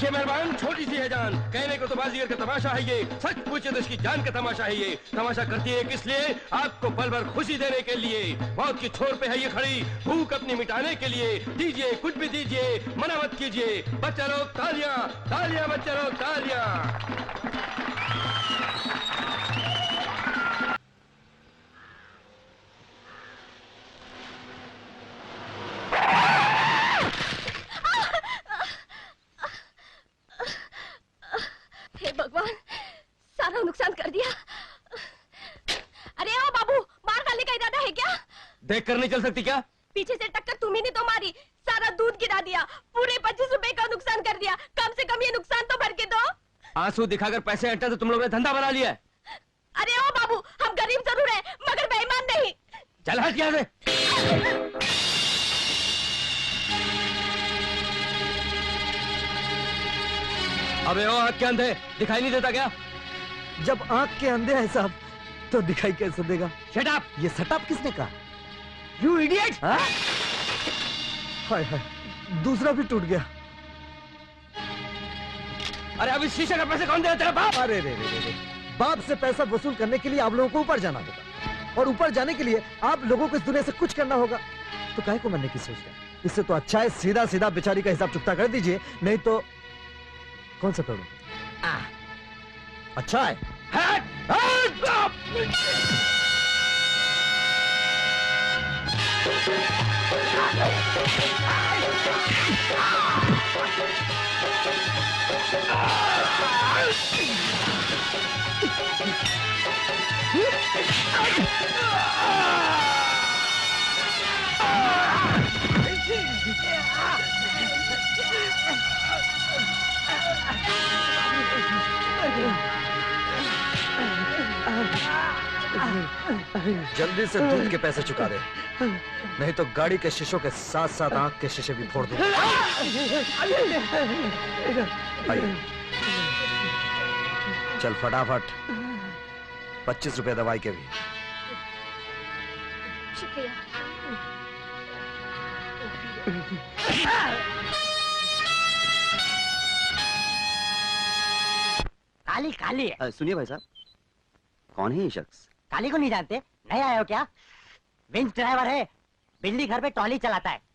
देखिए मेहरबान, छोटी सी है जान, कहने को तो बाजीगर का तमाशा है ये, सच पूछे तो इसकी जान का तमाशा है ये। तमाशा करती है किस लिए? आपको पल भर खुशी देने के लिए। मौत की छोर पे है ये खड़ी, भूख अपनी मिटाने के लिए। दीजिए, कुछ भी दीजिए, मना मत कीजिए। बच्चा लोग तालियां, तालियां बच्चा लोग तालियां। हे भगवान, सारा नुकसान कर दिया। अरे ओ बाबू, मार डालने का इरादा है क्या? देख कर नहीं चल सकती क्या? पीछे से टक्कर तुम्ही ने तो मारी, सारा दूध गिरा दिया, पूरे 25 रुपए का नुकसान कर दिया। कम से कम ये नुकसान तो भर के दो। आंसू दिखाकर पैसे हटा तो तुम लोगों ने धंधा बना लिया है। अरे ओ बाबू, हम गरीब जरूर हैं, मगर बेईमान नहीं। चल हट यहाँ से। अबे ओ आँख के अंधे, दिखाई नहीं देता क्या? जब आँख के अंधे हैं साहब, तो दिखाई कैसे देगा? Shut up! ये सेटअप किसने कहा? You idiot! हाय हाय, दूसरा भी टूट गया। अरे अभी शीशे का पैसे कौन देगा? तेरा बाप? अरे रे रे रे, बाप से पैसा वसूल करने के लिए आप लोगों को ऊपर जाना होगा, और ऊपर जाने के लिए आप लोगों को इस दुनिया से कुछ करना होगा। तो काहे को मरने की सोच रहे हैं? इससे तो अच्छा है सीधा सीधा बेचारी का हिसाब चुकता कर दीजिए, नहीं तो कौन सा करूं? अच्छा है। हट! हट! जल्दी से दूध के पैसे चुका दे, नहीं तो गाड़ी के शीशों के साथ साथ आंख के शीशे भी फोड़ दूंगा। चल फटाफट, 25 रुपए दवाई के भी। शुक्रिया। काली काली है। सुनिए भाई साहब, कौन है ये शख्स? काली को नहीं जानते? नहीं आए हो क्या? विंच ड्राइवर है, बिजली घर पे ट्रॉली चलाता है।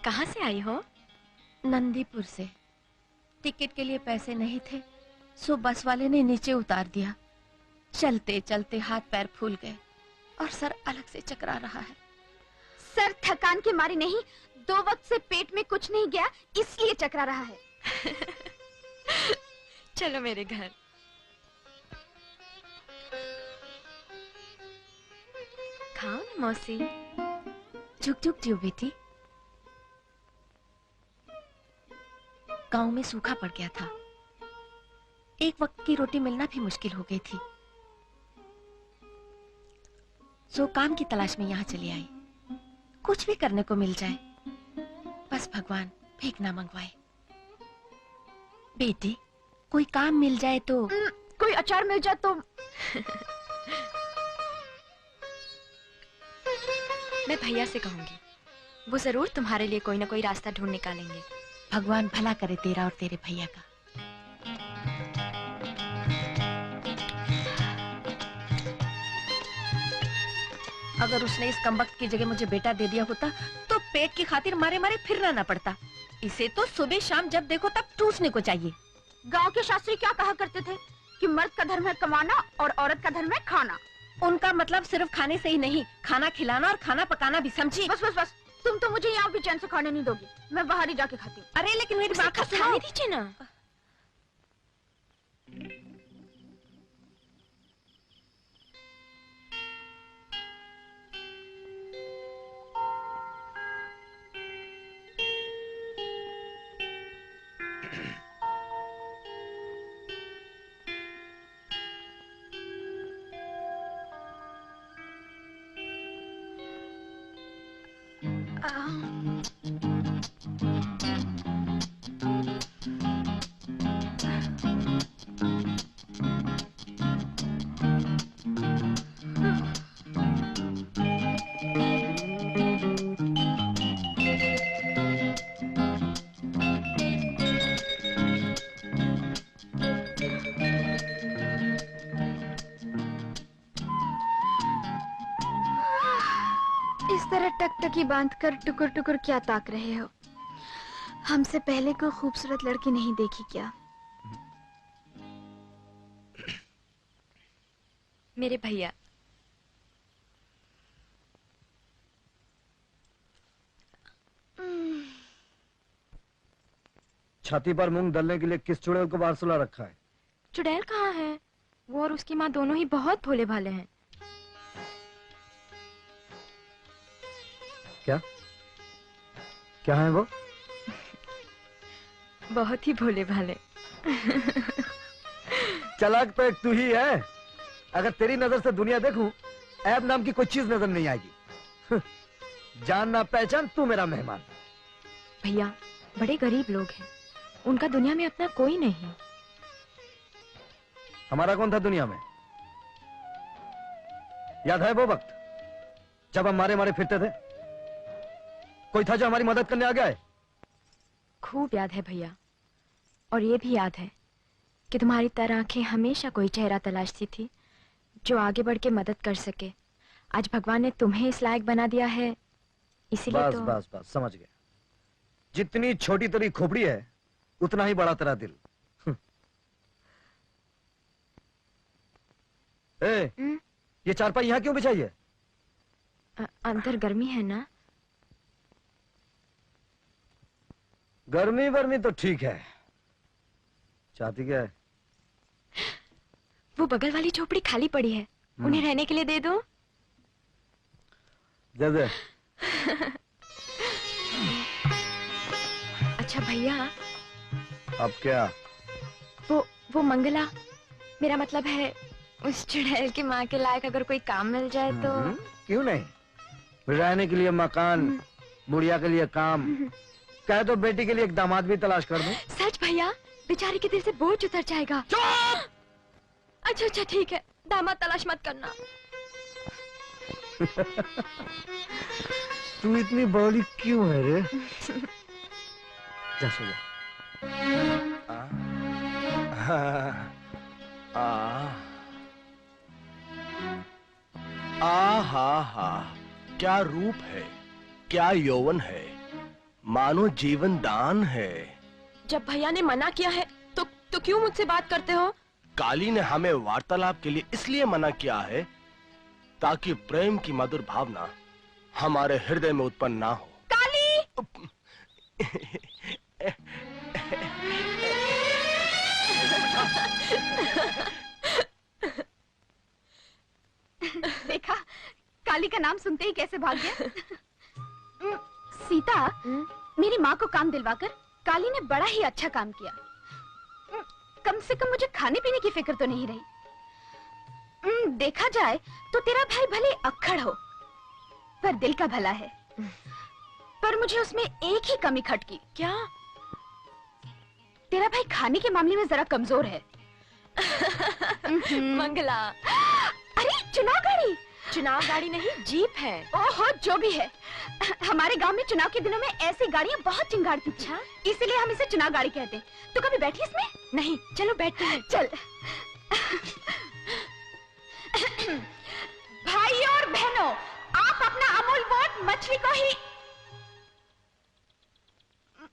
कहाँ से आई हो? नंदीपुर से। टिकट के लिए पैसे नहीं थे, सो बस वाले ने नीचे उतार दिया। चलते चलते हाथ पैर फूल गए और सर अलग से चकरा रहा है। सर थकान के मारे नहीं, 2 वक्त से पेट में कुछ नहीं गया, इसलिए चकरा रहा है। चलो मेरे घर। खाओ ना मौसी। झुक झुक जियो बेटी। गांव में सूखा पड़ गया था, एक वक्त की रोटी मिलना भी मुश्किल हो गई थी, सो काम की तलाश में यहाँ चली आई। कुछ भी करने को मिल जाए, बस भगवान भीख ना मंगवाए। बेटी, कोई काम मिल जाए तो। कोई अचार मिल जाए तो। मैं भैया से कहूंगी, वो जरूर तुम्हारे लिए कोई ना कोई रास्ता ढूंढ निकालेंगे। भगवान भला करे तेरा और तेरे भैया का। अगर उसने इस कमबख्त की जगह मुझे बेटा दे दिया होता तो पेट की खातिर मारे मारे फिरना ना पड़ता। इसे तो सुबह शाम जब देखो तब टूसने को चाहिए। गांव के शास्त्री क्या कहा करते थे कि मर्द का धर्म है कमाना और औरत का धर्म है खाना। उनका मतलब सिर्फ खाने से ही नहीं, खाना खिलाना और खाना पकाना भी, समझी? बस बस बस, तुम तो मुझे यहाँ भी चैन से खाने नहीं दोगी, मैं बाहर ही जाके खाती हूँ। अरे लेकिन मेरी बात खाने दीजिए ना। इस तरह टकटकी बांधकर टुकुर टुकुर क्या ताक रहे हो? हमसे पहले कोई खूबसूरत लड़की नहीं देखी क्या? मेरे भैया। छाती पर मूंग दलने के लिए किस चुड़ैल को बाहर सुला रखा है? चुड़ैल कहाँ है? वो और उसकी माँ दोनों ही बहुत भोले भाले हैं। क्या क्या है वो? बहुत ही भोले भाले। चालाक तो एक तू ही है। अगर तेरी नजर से दुनिया देखूं, ऐब नाम की कोई चीज नजर नहीं आएगी। जान ना पहचान, तू मेरा मेहमान। भैया, बड़े गरीब लोग हैं, उनका दुनिया में अपना कोई नहीं। हमारा कौन था दुनिया में? याद है वो वक्त जब हम मारे मारे फिरते थे? कोई था जो हमारी मदद करने आ गया है? खूब याद है भैया, और ये भी याद है कि तुम्हारी तरह आंखें हमेशा कोई चेहरा तलाशती थी जो आगे बढ़ के मदद कर सके। आज भगवान ने तुम्हें इस लायक बना दिया है, इसीलिए बस तो... बस बस समझ गया। जितनी छोटी तेरी खोपड़ी है, उतना ही बड़ा तेरा दिल। ए, ये चारपाई यहाँ क्यों बिछाई है? अंदर गर्मी है ना? गर्मी वर्मी तो ठीक है, चाहती क्या है? वो बगल वाली झोपड़ी खाली पड़ी है, उन्हें रहने के लिए दे दो। दे दे। अच्छा भैया, अब क्या? वो मंगला, मेरा मतलब है उस चुड़ैल की माँ के लायक अगर कोई काम मिल जाए तो... क्यों नहीं? रहने के लिए मकान, बुढ़िया के लिए काम, कह दो बेटी के लिए एक दामाद भी तलाश कर दूं। सच भैया, बेचारी के दिल से बोझ उतर जाएगा। अच्छा अच्छा ठीक है, दामाद तलाश मत करना। तू इतनी बड़ी क्यों है रे? जा सो जा। हा हा, क्या रूप है, क्या यौवन है, मानो जीवन दान है। जब भैया ने मना किया है तो क्यों मुझसे बात करते हो? काली ने हमें वार्तालाप के लिए इसलिए मना किया है ताकि प्रेम की मधुर भावना हमारे हृदय में उत्पन्न ना हो। काली! देखा, काली का नाम सुनते ही कैसे भाग गया। सीता, मेरी माँ को काम दिलवाकर काली ने बड़ा ही अच्छा काम किया। कम से कम मुझे खाने पीने की फिक्र तो नहीं रही। देखा जाए तो तेरा भाई भले अक्खड़ हो, पर दिल का भला है। पर मुझे उसमें एक ही कमी खटकी। क्या? तेरा भाई खाने के मामले में जरा कमजोर है। मंगला, अरे चुनाव गाड़ी! चुनाव गाड़ी नहीं, जीप है। ओहो, जो भी है, हमारे गांव में चुनाव के दिनों में ऐसी गाड़ियां बहुत चिंगारती थी, इसलिए हम इसे चुनाव गाड़ी कहते हैं। तो कभी बैठी इसमें? नहीं, चलो बैठते हैं। चल। भाई और बहनों, आप अपना अमूल वोट मछली को ही...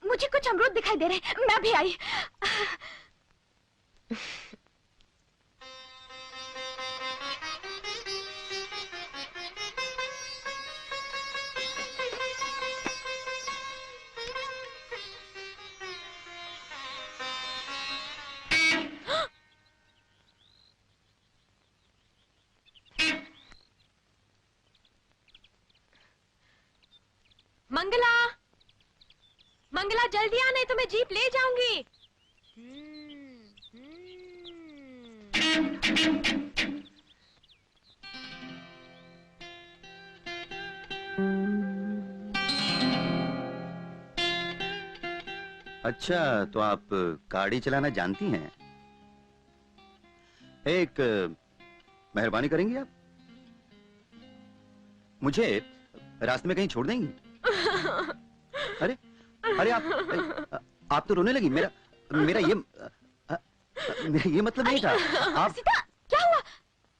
मुझे कुछ अमरूद दिखाई दे रहे, मैं भी आई। मंगला, मंगला जल्दी आ, नहीं तो मैं जीप ले जाऊंगी। अच्छा, तो आप गाड़ी चलाना जानती हैं? एक मेहरबानी करेंगी आप? मुझे रास्ते में कहीं छोड़ देंगी? अरे अरे आप तो रोने लगी। मेरा ये मतलब नहीं था। आप सीता, क्या हुआ?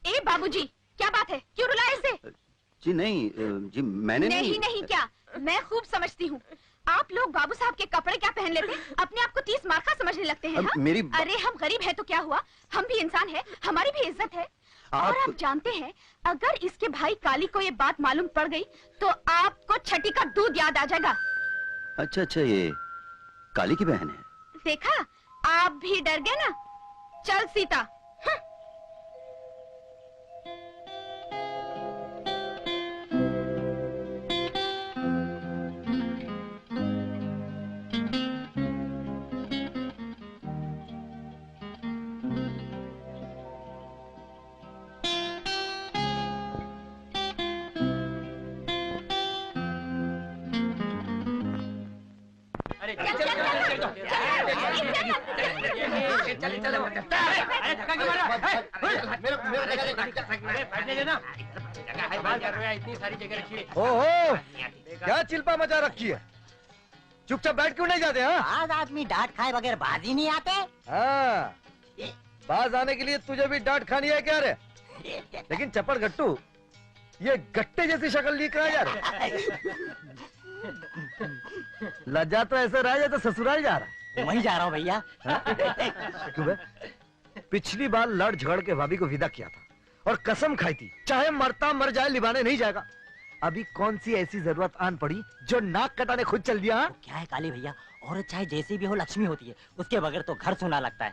ए बाबूजी, क्या बात है? क्यों रुलाए इसे? जी नहीं, जी मैंने नहीं क्या, मैं खूब समझती हूँ। आप लोग बाबू साहब के कपड़े क्या पहन लेते, अपने आप को 30 मार्का समझने लगते हैं। अरे हम गरीब हैं तो क्या हुआ, हम भी इंसान हैं, हमारी भी इज्जत है। और आप जानते हैं, अगर इसके भाई काली को ये बात मालूम पड़ गई तो आपको छठी का दूध याद आ जाएगा। अच्छा, ये काली की बहन है। देखा, आप भी डर गए ना। चल सीता। ओहो, क्या चिल्पा मचा रखी है? चुपचाप बैठ क्यों नहीं जाते? हाँ, आज आदमी डांट खाए बगैर बाज ही नहीं आते। हाँ, बाज आने के लिए तुझे भी डांट खानी है क्या रे? लेकिन चपड़ गट्टू, ये गट्टे जैसी शक्ल लेकर आ जा रहे। लज्जा तो ऐसे रह जाए तो ससुराल जा रहा है। वहीं जा रहा हूँ भैया। क्यों बे? पिछली बार लड़ झगड़ के भाभी को विदा किया था और कसम खाई थी, चाहे मरता मर जाए लिबाने नहीं जाएगा। अभी कौन सी ऐसी जरूरत आन पड़ी जो नाक कटाने खुद चल दिया? तो क्या है काली भैया, औरत चाहे जैसी भी हो लक्ष्मी होती है, उसके बगैर तो घर सुना लगता है।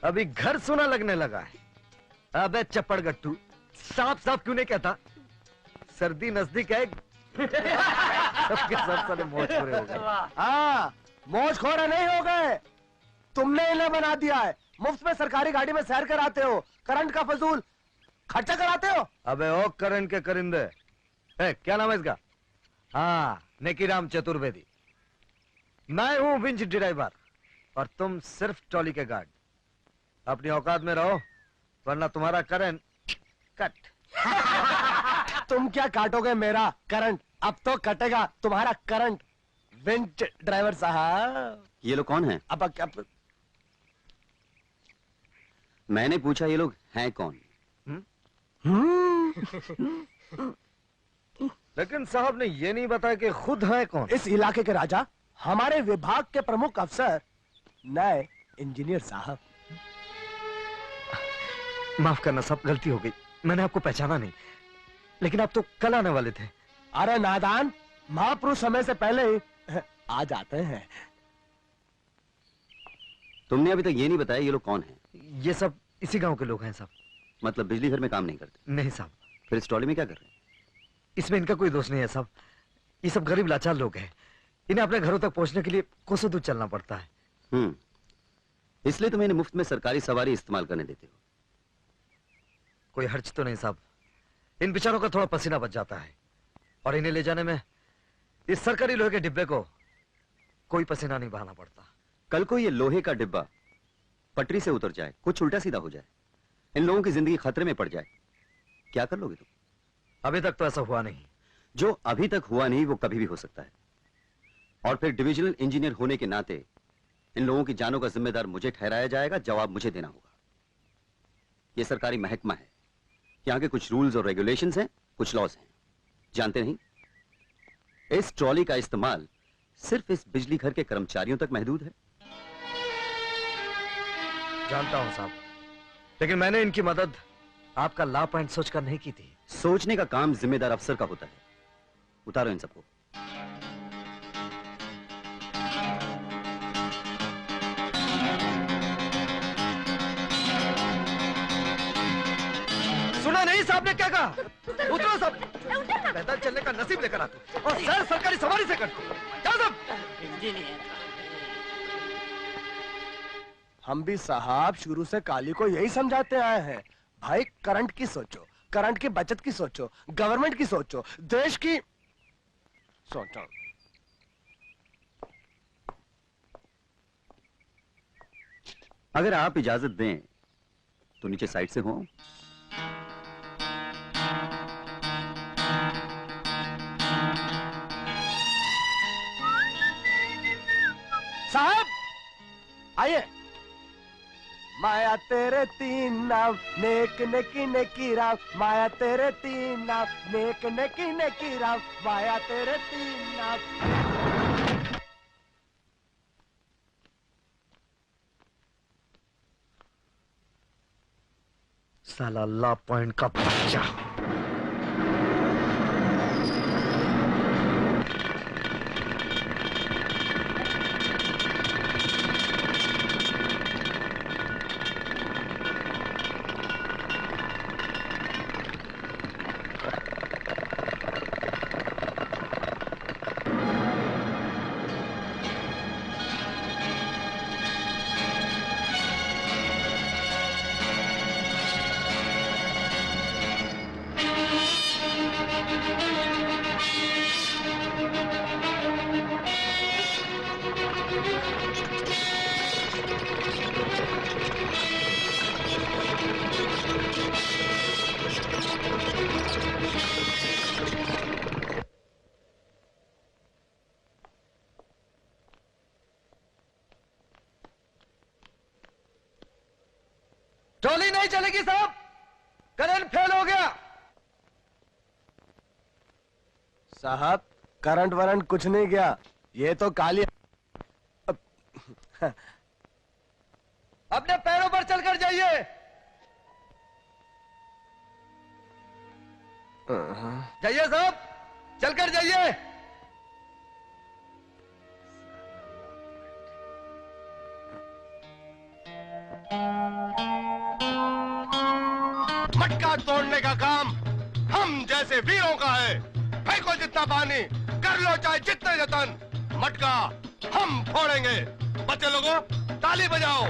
अभी घर सुना लगने लगा है। अबे चप्पड़ गट्टू, साफ साफ क्यों नहीं कहता? सर्दी नजदीक है। सबके सब साले मौज खोरे हो गए। हाँ, मौज खोरे नहीं हो गए, तुमने इन्हें बना दिया है। मुफ्त में सरकारी गाड़ी में सैर कराते हो, करंट का फजूल खर्चा कराते हो। अबे ओ करंट के करिंदे, क्या नाम है इसका? हाँ, नेकीराम चतुर्वेदी। मैं हूँ विंच ड्राइवर और तुम सिर्फ ट्रॉली के गार्ड। अपनी औकात में रहो वरना तुम्हारा करंट कट। तुम क्या काटोगे मेरा करंट, अब तो कटेगा तुम्हारा करंट। विंच ड्राइवर साहब। ये लोग कौन हैं? अब मैंने पूछा ये लोग हैं कौन? लेकिन साहब ने ये नहीं बताया कि खुद है कौन। इस इलाके के राजा, हमारे विभाग के प्रमुख अफसर, नए इंजीनियर साहब। माफ करना साहब, गलती हो गई, मैंने आपको पहचाना नहीं। लेकिन आप तो कल आने वाले थे। अरे नादान, महापुरुष समय से पहले ही आ जाते हैं। तुमने अभी तक ये नहीं बताया ये लोग कौन हैं? ये सब इसी गांव के लोग हैं साहब। मतलब बिजली घर में काम नहीं करते? नहीं साहब। फिर इस ट्रॉली में क्या कर रहे हैं? इसमें इनका कोई दोष नहीं है साहब। ये सब गरीब लाचार लोग हैं, इन्हें अपने घरों तक पहुंचने के लिए कोसों दूर चलना पड़ता है। इसलिए तुम इन्हें मुफ्त में सरकारी सवारी इस्तेमाल करने देते हो? कोई हर्ज तो नहीं साहब, इन बेचारों का थोड़ा पसीना बच जाता है और इन्हें ले जाने में इस सरकारी लोहे के डिब्बे को कोई पसीना नहीं बहाना पड़ता। कल को ये लोहे का डिब्बा पटरी से उतर जाए, कुछ उल्टा सीधा हो जाए, इन लोगों की जिंदगी खतरे में पड़ जाए, क्या कर लोगे तुम? अभी तक तो ऐसा हुआ नहीं। जो अभी तक हुआ नहीं वो कभी भी हो सकता है। और फिर डिविजनल इंजीनियर होने के नाते इन लोगों की जानों का जिम्मेदार मुझे ठहराया जाएगा, जवाब मुझे देना होगा। यह सरकारी महकमा है, यहाँ के कुछ रूल्स और रेगुलेशंस हैं, कुछ लॉज हैं। जानते नहीं, इस ट्रॉली का इस्तेमाल सिर्फ इस बिजली घर के कर्मचारियों तक महदूद है। जानता हूं साहब, लेकिन मैंने इनकी मदद आपका ला पॉइंट सोचकर नहीं की थी। सोचने का काम जिम्मेदार अफसर का होता है। उतारो इन सबको। सुना नहीं साहब ने क्या कहा? उतरो सब। पैदल चलने का नसीब लेकर आते और सैर सरकारी सवारी से करते। क्या सब? हम भी साहब शुरू से काली को यही समझाते आए हैं, भाई करंट की सोचो, करंट की बचत की सोचो, गवर्नमेंट की सोचो, देश की सोचो। अगर आप इजाजत दें तो नीचे साइड से हो। साहब आइए। माया तेरे तीन नाम, नेक नेकी नेकी राम, माया तेरे तीन नाम, नेक नेकी नेकी राम, माया तेरे तीन नाम। साला ला पॉइंट का बच्चा। ट्रॉली नहीं चलेगी साहब, करंट फेल हो गया। साहब करंट वरंट कुछ नहीं गया, ये तो काली। अपने पैरों पर चलकर जाइए। जाइए साहब, चलकर जाइए। मटका तोड़ने का काम हम जैसे वीरों का है। फेंको जितना पानी, कर लो चाहे जितने जतन, मटका हम फोड़ेंगे। बच्चे लोगों ताली बजाओ।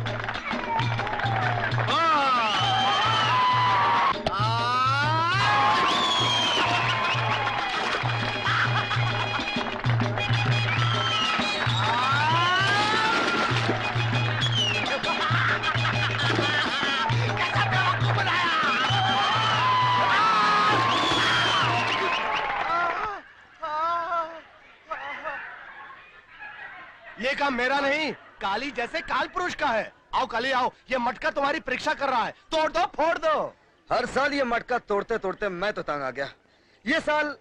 ये काम मेरा नहीं, काली जैसे काल पुरुष का है। आओ काली आओ, ये मटका तुम्हारी परीक्षा कर रहा है। तोड़ दो फोड़ दो। हर साल ये मटका तोड़ते तोड़ते मैं तो तंग आ गया। ये साल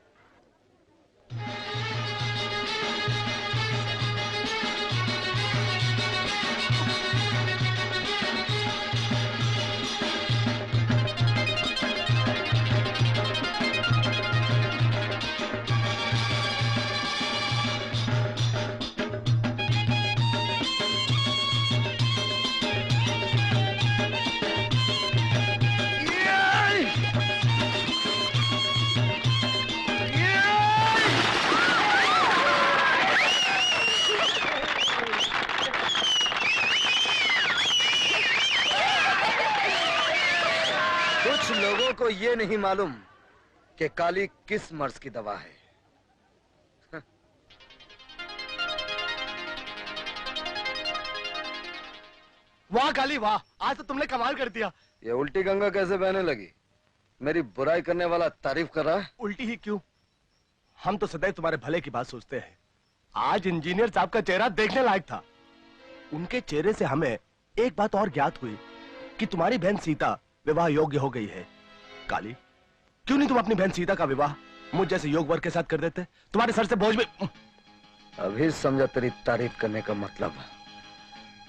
लोगों को ये नहीं मालूम कि काली किस मर्ज की दवा है। वाह काली वाह, आज तो तुमने कमाल कर दिया। ये उल्टी गंगा कैसे बहने लगी? मेरी बुराई करने वाला तारीफ कर रहा है। उल्टी ही क्यों, हम तो सदैव तुम्हारे भले की बात सोचते हैं। आज इंजीनियर साहब का चेहरा देखने लायक था। उनके चेहरे से हमें एक बात और ज्ञात हुई कि तुम्हारी बहन सीता विवाह योग्य हो गई है। काली, क्यों नहीं तुम अपनी बहन सीता का विवाह मुझ जैसे योग वर्ग के साथ कर देते? तुम्हारे सर से बोझ में। अभी समझा तेरी तारीफ करने का मतलब।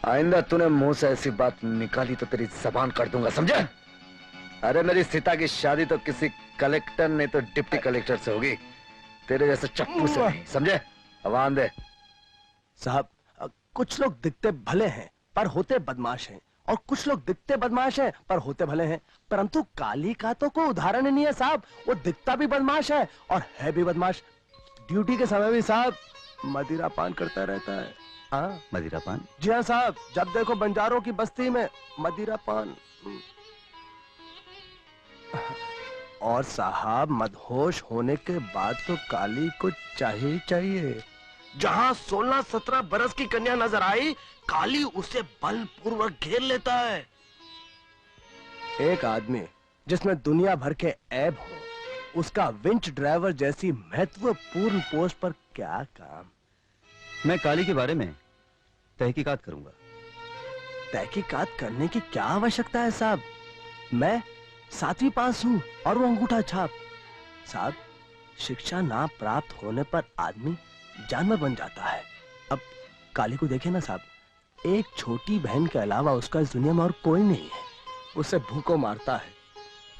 आइंदा तूने मुंह से ऐसी बात निकाली तो तेरी जबान काट दूंगा, समझे? अरे मेरी सीता की शादी तो किसी कलेक्टर नहीं तो डिप्टी कलेक्टर से होगी, तेरे जैसे चप्पू से नहीं, समझे? आवाज दे। साहब, कुछ लोग दिखते भले हैं पर होते बदमाश हैं, और कुछ लोग दिखते बदमाश हैं पर होते भले हैं। परंतु काली का तो कोई उदाहरण ही नहीं है साहब। वो दिखता भी बदमाश है और है भी बदमाश। ड्यूटी के समय भी साहब मदिरा पान करता रहता है। हाँ, मदिरा पान? जी हाँ साहब, जब देखो बंजारों की बस्ती में मदिरा पान। और साहब मदहोश होने के बाद तो काली को चाहिए ही चाहिए। जहां 16-17 बरस की कन्या नजर आई, काली उसे बलपूर्वक घेर लेता है। एक आदमी जिसमें दुनिया भर के ऐब हो, उसका विंच ड्राइवर जैसी महत्वपूर्ण पोस्ट पर क्या काम? मैं काली के बारे में तहकीकात करूंगा। तहकीकात करने की क्या आवश्यकता है साहब? मैं 7वीं पास हूँ और वो अंगूठा छाप। साहब, शिक्षा ना प्राप्त होने पर आदमी जानवर बन जाता है। अब काली को देखे ना साहब, एक छोटी बहन के अलावा उसका इस दुनिया में और कोई नहीं है। उसे भूखों मारता है,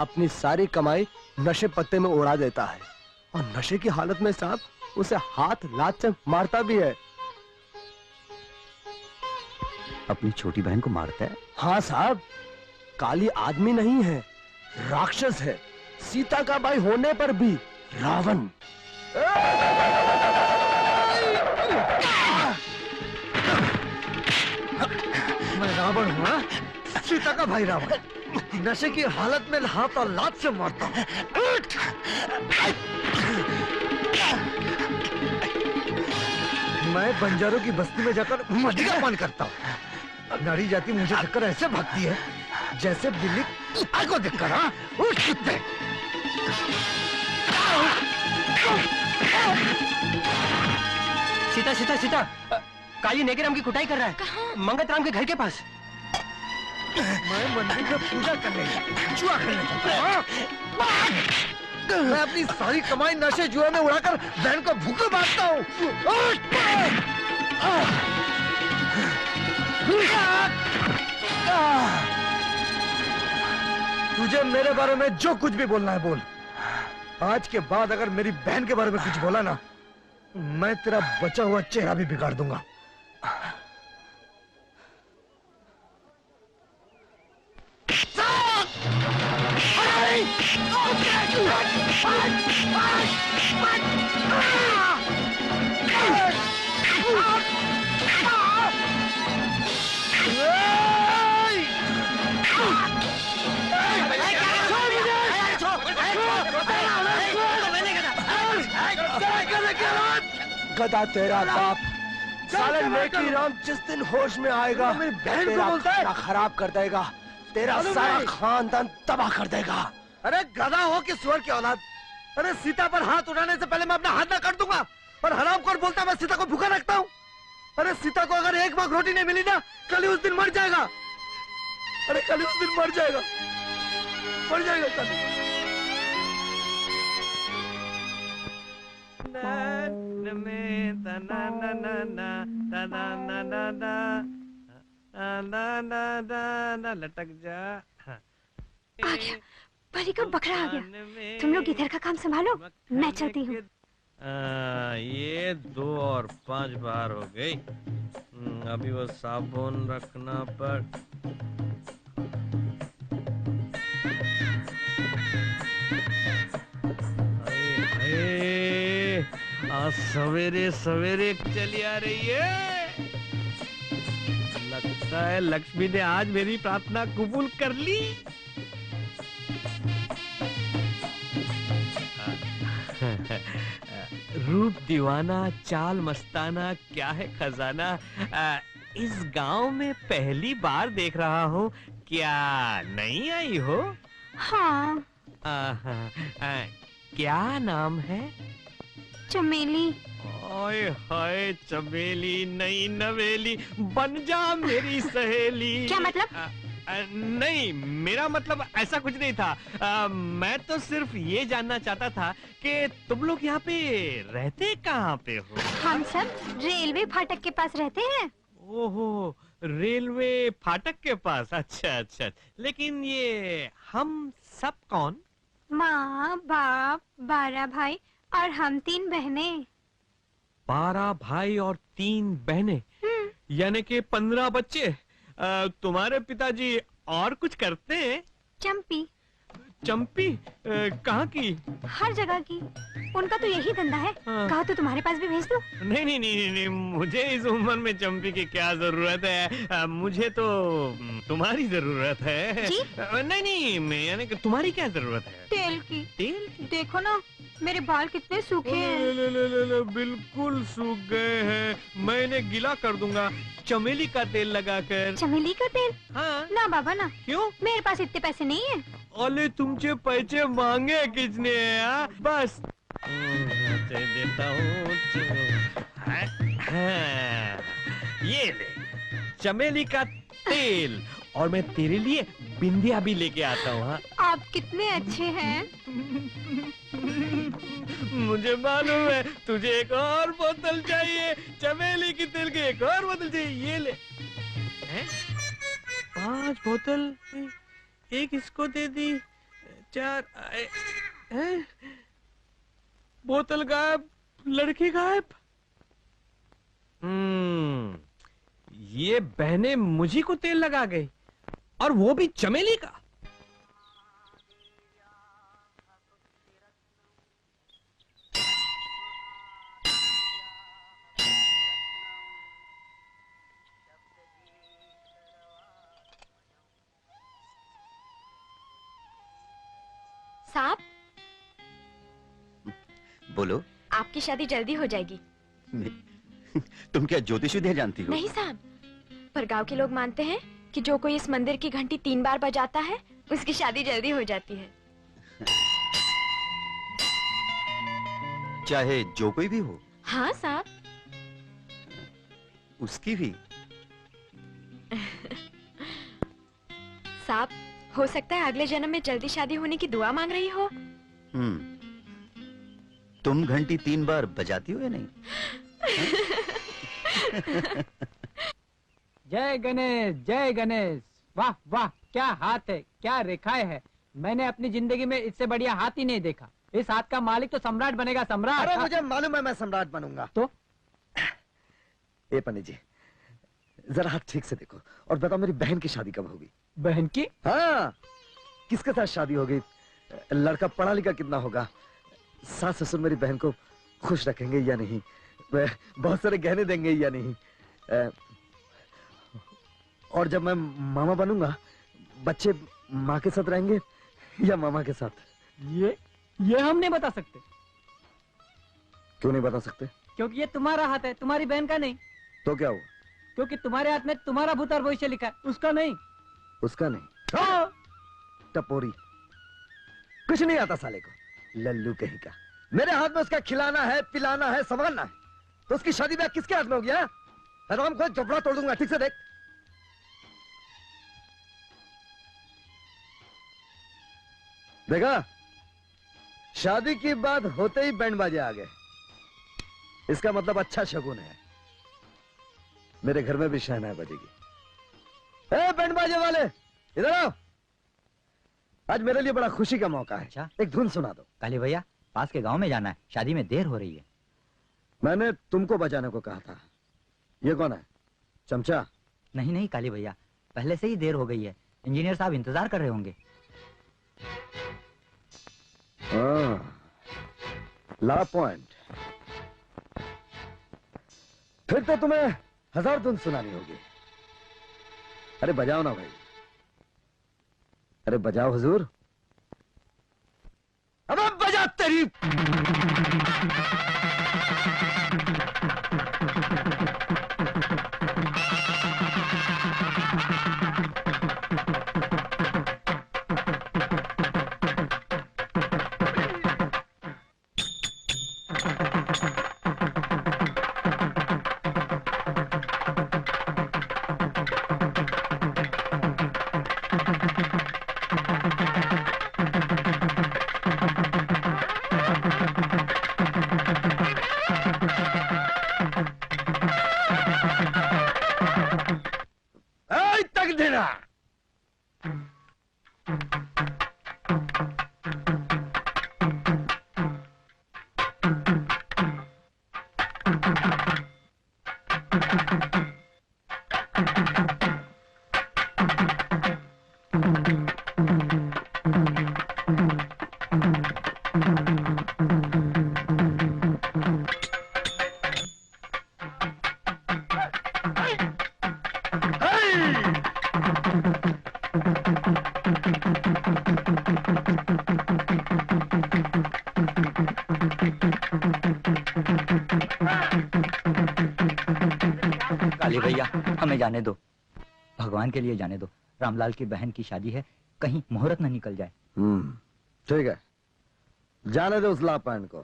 अपनी सारी कमाई नशे पत्ते में उड़ा देता है, और नशे की हालत में साहब उसे हाथ लात से मारता भी है। अपनी छोटी बहन को मारता है? हाँ साहब, काली आदमी नहीं है, राक्षस है, सीता का भाई होने पर भी रावण। मैं रावण हूँ? सीता का भाई रावण नशे की हालत में हाथ और लात से मारता हूँ। मैं बंजारों की बस्ती में जाकर मदी का पान करता हूँ। नारी जाति मुझे देखकर ऐसे भागती है जैसे बिल्ली कुत्ते को देखकर। हाँ, उठ कुत्ते। सीता सीता सीता, काली नेगेराम की कुटाई कर रहा है। मंगत राम के घर के पास। मैं मंदिर में पूजा करने जुआ खेलने जाता हूँ। मैं अपनी सारी कमाई नशे जुए में उड़ाकर बहन को भूखे मारता हूँ। तुझे मेरे बारे में जो कुछ भी बोलना है बोल। आज के बाद अगर मेरी बहन के बारे में कुछ बोला ना, मैं तेरा बचा हुआ चेहरा भी बिगाड़ दूंगा। गधा तेरा बाप, साले नेकी राम जिस दिन होश में आएगा मेरी बहन को तेरा बोलता है? खाना खराब कर देगा, तेरा सारा खानदान तबाह कर देगा। अरे गधा हो कि सुअर की औलाद, अरे सीता पर हाथ उठाने से पहले मैं अपना हाथ ना काट दूंगा। और हरामखोर बोलता मैं सीता को भूखा रखता हूँ। अरे सीता को अगर एक वक्त रोटी नहीं मिली ना, कल ही उस दिन मर जाएगा। अरे कल ही उस दिन मर जाएगा, मर जाएगा कल। लटक जा। आ गया, परी का बकरा आ गया। तुम लोग इधर का काम संभालो, मैं चलती हूँ। ये 2 और 5 बार हो गई। अभी वो साबुन रखना पड़। आज सवेरे सवेरे चली आ रही है। लगता है लक्ष्मी ने आज मेरी प्रार्थना कबूल कर ली। रूप दीवाना, चाल मस्ताना, क्या है खजाना। इस गांव में पहली बार देख रहा हूँ। क्या नहीं आई हो? हाँ। क्या नाम है? चमेली। ओए हाय, चमेली नहीं नवेली, बन जा मेरी सहेली। क्या मतलब? नहीं, मेरा मतलब ऐसा कुछ नहीं था। मैं तो सिर्फ ये जानना चाहता था कि तुम लोग यहाँ पे रहते कहाँ पे हो? हम सब रेलवे फाटक के पास रहते हैं। ओहो, रेलवे फाटक के पास। अच्छा अच्छा, लेकिन ये हम सब कौन? माँ, बाप, 12 भाई और हम 3 बहनें। 12 भाई और 3 बहनें, यानी कि 15 बच्चे। तुम्हारे पिताजी और कुछ करते हैं? चंपी। चंपी? कहाँ की? हर जगह की। उनका तो यही धंधा है। कहा तो तुम्हारे पास भी भेज दूं? नहीं नहीं नहीं नहीं, मुझे इस उम्र में चंपी की क्या जरूरत है। मुझे तो तुम्हारी जरूरत है। जी? नहीं नहीं, मैं यानी कि तुम्हारी क्या जरूरत है? तेल की। तेल की? देखो ना, मेरे बाल कितने सूखे हैं। ले, बिल्कुल सूख गए हैं। मैं इन्हें गीला कर दूंगा चमेली का तेल लगाकर। चमेली का तेल? हाँ। ना बाबा ना। क्यों? मेरे पास इतने पैसे नहीं है। अरे तुमसे पैसे मांगे किसने? बस दे देता हूँ। ये ले चमेली का तेल, और मैं तेरे लिए बिंदिया भी लेके आता हूँ। आप कितने अच्छे हैं। मुझे मालूम है तुझे एक और बोतल चाहिए, चमेली की तेल की एक और बोतल चाहिए। ये ले। 5 बोतल, एक इसको दे दी, 4 बोतल गायब, लड़की गायब। ये बहनें मुझी को तेल लगा गई, और वो भी चमेली का। साहब, बोलो। आपकी शादी जल्दी हो जाएगी। तुम क्या ज्योतिष विद्या जानती हो? नहीं साहब, पर गांव के लोग मानते हैं कि जो कोई इस मंदिर की घंटी 3 बार बजाता है उसकी शादी जल्दी हो जाती है। चाहे जो कोई भी हो? हाँ साहब। उसकी भी? साहब, हो सकता है अगले जन्म में जल्दी शादी होने की दुआ मांग रही हो। तुम घंटी 3 बार बजाती हो या नहीं? जय गणेश, जय गणेश। वाह वाह, क्या हाथ है, क्या रेखाएं है। मैंने अपनी जिंदगी में इससे बढ़िया हाथ ही नहीं देखा। इस हाथ का मालिक तो सम्राट बनेगा, सम्राट। अरे मुझे मालूम है मैं सम्राट बनूंगा। तो ए पंडित जी, जरा हाथ ठीक से देखो और बताओ मेरी बहन की शादी कब होगी? बहन की? हाँ, किसके साथ शादी होगी? लड़का पढ़ा लिखा कितना होगा? सास ससुर मेरी बहन को खुश रखेंगे या नहीं? बहुत सारे गहने देंगे या नहीं? और जब मैं मामा बनूंगा, बच्चे माँ के साथ रहेंगे या मामा के साथ? ये हम नहीं बता सकते। क्यों नहीं बता सकते? क्योंकि ये तुम्हारा हाथ है, तुम्हारी बहन का नहीं। तो क्या हुआ? क्योंकि तुम्हारे हाथ में तुम्हारा भूत और भविष्य लिखा है, उसका नहीं। उसका नहीं? टपोरी, कुछ नहीं आता साले को, लल्लू कहीं का। मेरे हाथ में उसका खिलाना है, पिलाना है, संभालना है, तो उसकी शादी ब्याह किसके हाथ में हो गया? राम को चपड़ा तोड़ दूंगा। ठीक से देख। देखा, शादी की बात होते ही बैंड बाजे आ गए। इसका मतलब अच्छा शगुन है। मेरे घर में भी शहनाई बजेगी। ए बैंड बाजे वाले, इधर आओ। आज मेरे लिए बड़ा खुशी का मौका है। अच्छा? एक धुन सुना दो। काली भैया, पास के गांव में जाना है, शादी में देर हो रही है। मैंने तुमको बजाने को कहा था। ये कौन है? चमचा? नहीं नहीं काली भैया, पहले से ही देर हो गई है, इंजीनियर साहब इंतजार कर रहे होंगे। ला पॉइंट। फिर तो तुम्हें 1000 धुन सुनानी होगी। अरे बजाओ ना भाई, अरे बजाओ हुजूर। अब बजा तेरी। तक देना। जाने दो, भगवान के लिए जाने दो। रामलाल की बहन की शादी है, कहीं मुहूर्त न निकल जाए। ठीक है, जाने दो उस लापान को।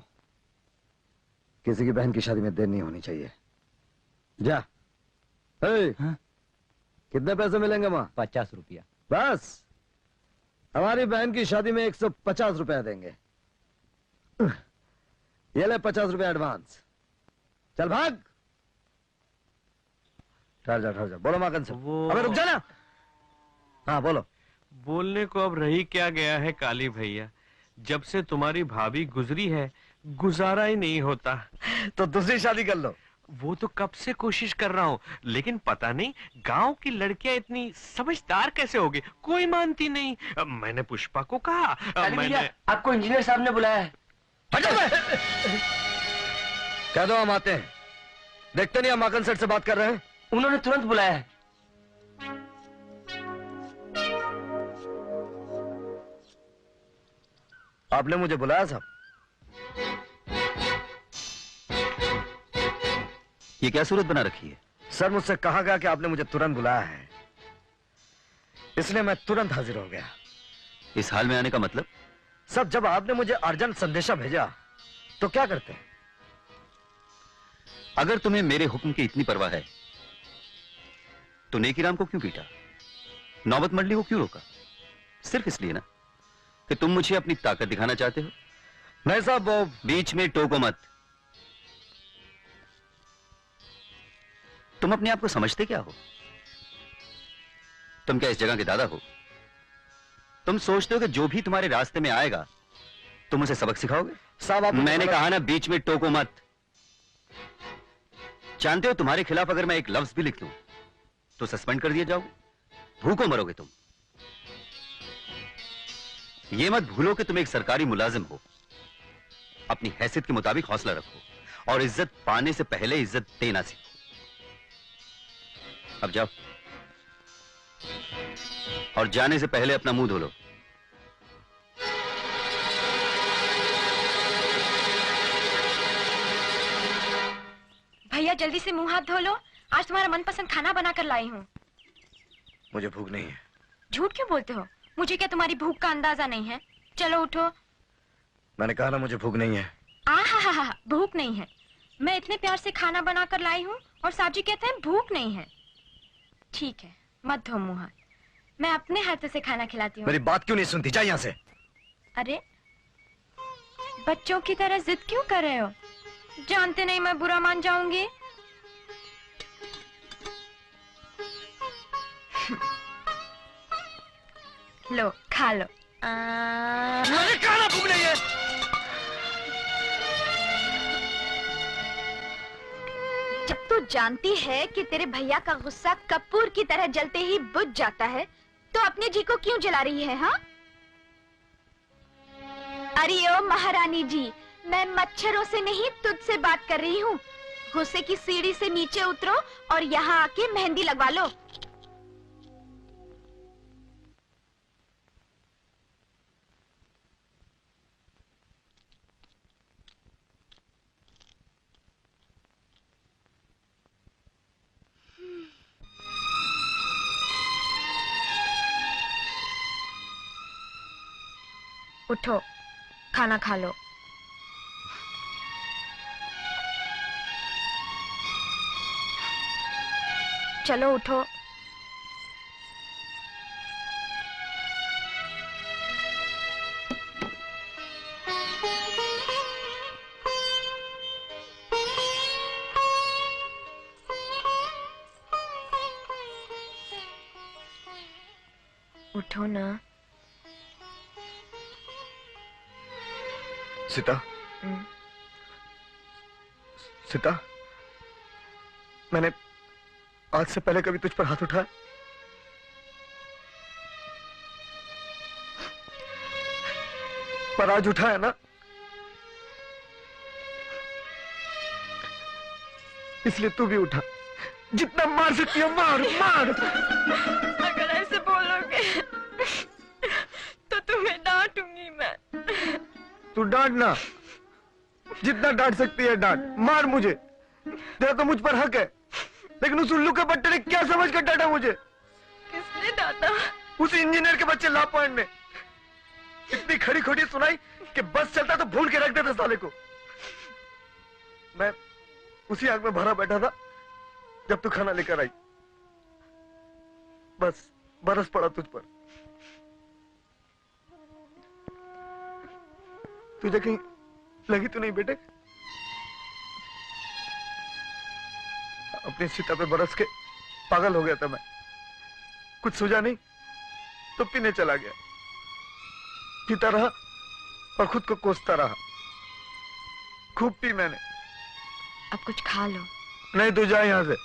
किसी की बहन की शादी में देर नहीं होनी चाहिए। जा। हाँ? कितने पैसे मिलेंगे वहां? 50 रुपया। बस, हमारी बहन की शादी में 150 रुपया देंगे। ये ले 50 रुपया एडवांस। चल भाग। ठहर जा। बोलो माकन से। अबे रुक जा ना। हाँ बोलो। बोलने को अब रही क्या गया है काली भैया, जब से तुम्हारी भाभी गुजरी है गुजारा ही नहीं होता। तो दूसरी शादी कर लो। वो तो कब से कोशिश कर रहा हूँ, लेकिन पता नहीं गांव की लड़कियां इतनी समझदार कैसे होगी, कोई मानती नहीं। मैंने पुष्पा को कहा, मैंने आपको इंजीनियर साहब ने बुलाया है। कह दो हम आते हैं। देखते नहीं हम माकन सेठ से बात कर रहे हैं। उन्होंने तुरंत बुलाया है। आपने मुझे बुलाया साहब? ये क्या सूरत बना रखी है? सर मुझसे कहा गया कि आपने मुझे तुरंत बुलाया है, इसलिए मैं तुरंत हाजिर हो गया। इस हाल में आने का मतलब? सब जब आपने मुझे अर्जेंट संदेशा भेजा तो क्या करते हैं? अगर तुम्हें मेरे हुक्म की इतनी परवाह है तो नेकीराम को क्यों पीटा, नौबत मंडली को क्यों रोका? सिर्फ इसलिए ना कि तुम मुझे अपनी ताकत दिखाना चाहते हो? नहीं साहब, वो बीच में टोको मत। तुम अपने आप को समझते क्या हो? तुम क्या इस जगह के दादा हो? तुम सोचते हो कि जो भी तुम्हारे रास्ते में आएगा तुम उसे सबक सिखाओगे? साहब मैंने कहा ना बीच में टोको मत। जानते हो तुम्हारे खिलाफ अगर मैं एक लफ्ज भी लिख दूं तो सस्पेंड कर दिया जाओगे, भूखों मरोगे तुम। ये मत भूलो कि तुम एक सरकारी मुलाजिम हो। अपनी हैसियत के मुताबिक हौसला रखो और इज्जत पाने से पहले इज्जत देना सीखो। अब जाओ और जाने से पहले अपना मुंह धो लो। भैया जल्दी से मुंह हाथ धो लो, आज तुम्हारा मनपसंद खाना बनाकर लाई हूँ। मुझे भूख नहीं है। झूठ क्यों बोलते हो? मुझे क्या तुम्हारी भूख का अंदाजा नहीं है? चलो उठो। मैंने कहा ना मुझे भूख नहीं है। आहा, भूख नहीं है। मैं इतने प्यार से खाना बनाकर लाई हूँ और साहब जी कहते हैं भूख नहीं है। ठीक है, मत धो मुंह हाथ, मैं अपने हाथों से खाना खिलाती हूँ। मेरी बात क्यों नहीं सुनती? जा यहाँ से। अरे बच्चों की तरह जिद क्यों कर रहे हो? जानते नहीं मैं बुरा मान जाऊंगी। लो खा लो। मैंने कहा ना भूख नहीं है। जब तू जानती है कि तेरे भैया का गुस्सा कपूर की तरह जलते ही बुझ जाता है तो अपने जी को क्यों जला रही है? हाँ? अरे ओ महारानी जी, मैं मच्छरों से नहीं तुझसे बात कर रही हूँ। गुस्से की सीढ़ी से नीचे उतरो और यहाँ आके मेहंदी लगवा लो। उठो, खाना खा लो। चलो उठो। उठो ना। सीता, सीता, मैंने आज से पहले कभी तुझ पर हाथ उठाया? पर आज उठाया ना, इसलिए तू भी उठा। जितना मार सकती हो मार, मार। अगर ऐसे बोलोगे तो तुम्हें डांटूंगी मैं। तू डांटना, जितना डांट सकती है डांट, मार मुझे। तेरा तो मुझ पर हक है। लेकिन उस उल्लू के बट्टे ने क्या समझ कर डांटा मुझे? किसने डांटा? उस इंजीनियर के बच्चे लापॉइंट ने इतनी खड़ी खोटी सुनाई कि बस चलता तो भूल के रख देता साले को। मैं उसी आग में भरा बैठा था जब तू खाना लेकर आई। बस बरस पड़ा तुझ पर। तुझे कहीं लगी तो नहीं बेटे? अपनी सीता पे बरस के पागल हो गया था मैं। कुछ सूझा नहीं तो पीने चला गया। पीता रहा और खुद को कोसता रहा। खूब पी मैंने। अब कुछ खा लो। नहीं तू जा यहां से।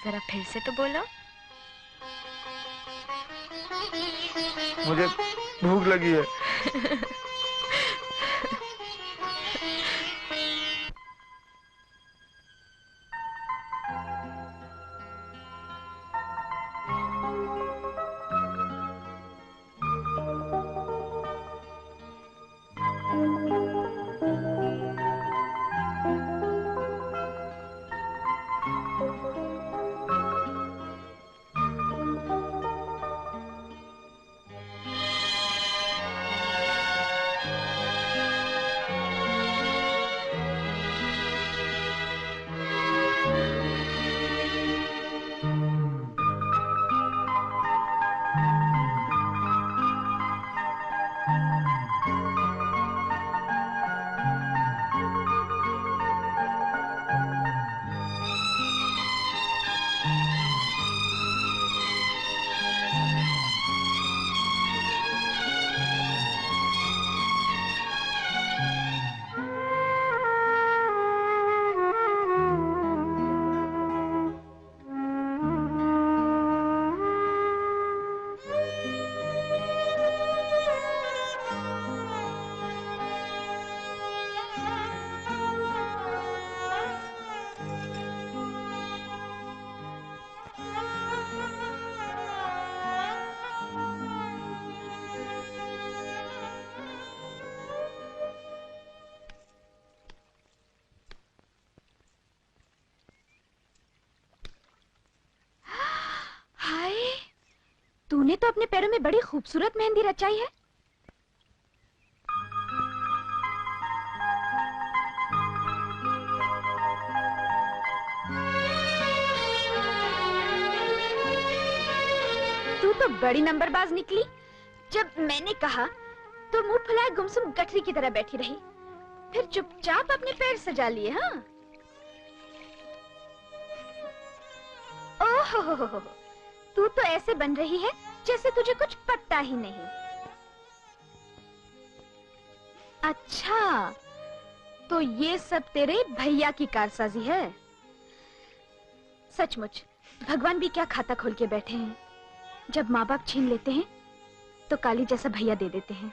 जरा फिर से तो बोलो। मुझे भूख लगी है। तूने तो अपने पैरों में बड़ी खूबसूरत मेहंदी रचाई है। तू तो बड़ी नंबरबाज निकली। जब मैंने कहा तो मुंह फुलाए गुमसुम गठरी की तरह बैठी रही, फिर चुपचाप अपने पैर सजा लिए। हाँ, ओहो, तू तो ऐसे बन रही है जैसे तुझे कुछ पता ही नहीं। अच्छा, तो ये सब तेरे भैया की कारसाजी है। सचमुच भगवान भी क्या खाता खोल के बैठे हैं। जब माँ बाप छीन लेते हैं तो काली जैसा भैया दे देते हैं।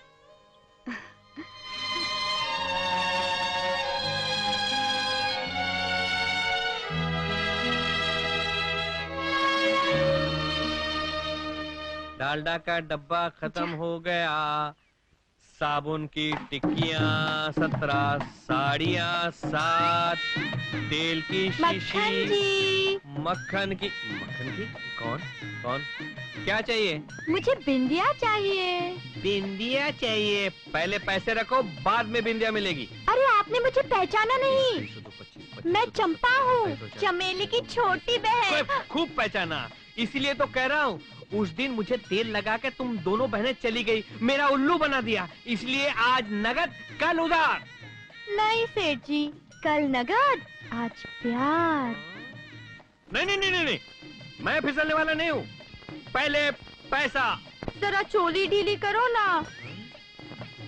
डालडा का डब्बा खत्म हो गया, साबुन की टिक्कियाँ 17, साड़ियाँ 7, तेल की शीशी, मक्खन की कौन कौन क्या चाहिए? मुझे बिंदिया चाहिए। बिंदिया चाहिए? पहले पैसे रखो, बाद में बिंदिया मिलेगी। अरे आपने मुझे पहचाना नहीं। मैं चंपा हूँ, चमेली की छोटी बहन। खूब पहचाना, इसीलिए तो कह रहा हूँ। उस दिन मुझे तेल लगा के तुम दोनों बहनें चली गई, मेरा उल्लू बना दिया। इसलिए आज नगद कल उधार। नहीं सेठ जी, कल नगद आज प्यार। नहीं नहीं नहीं नहीं, मैं फिसलने वाला नहीं हूँ। पहले पैसा। जरा चोली ढीली करो ना।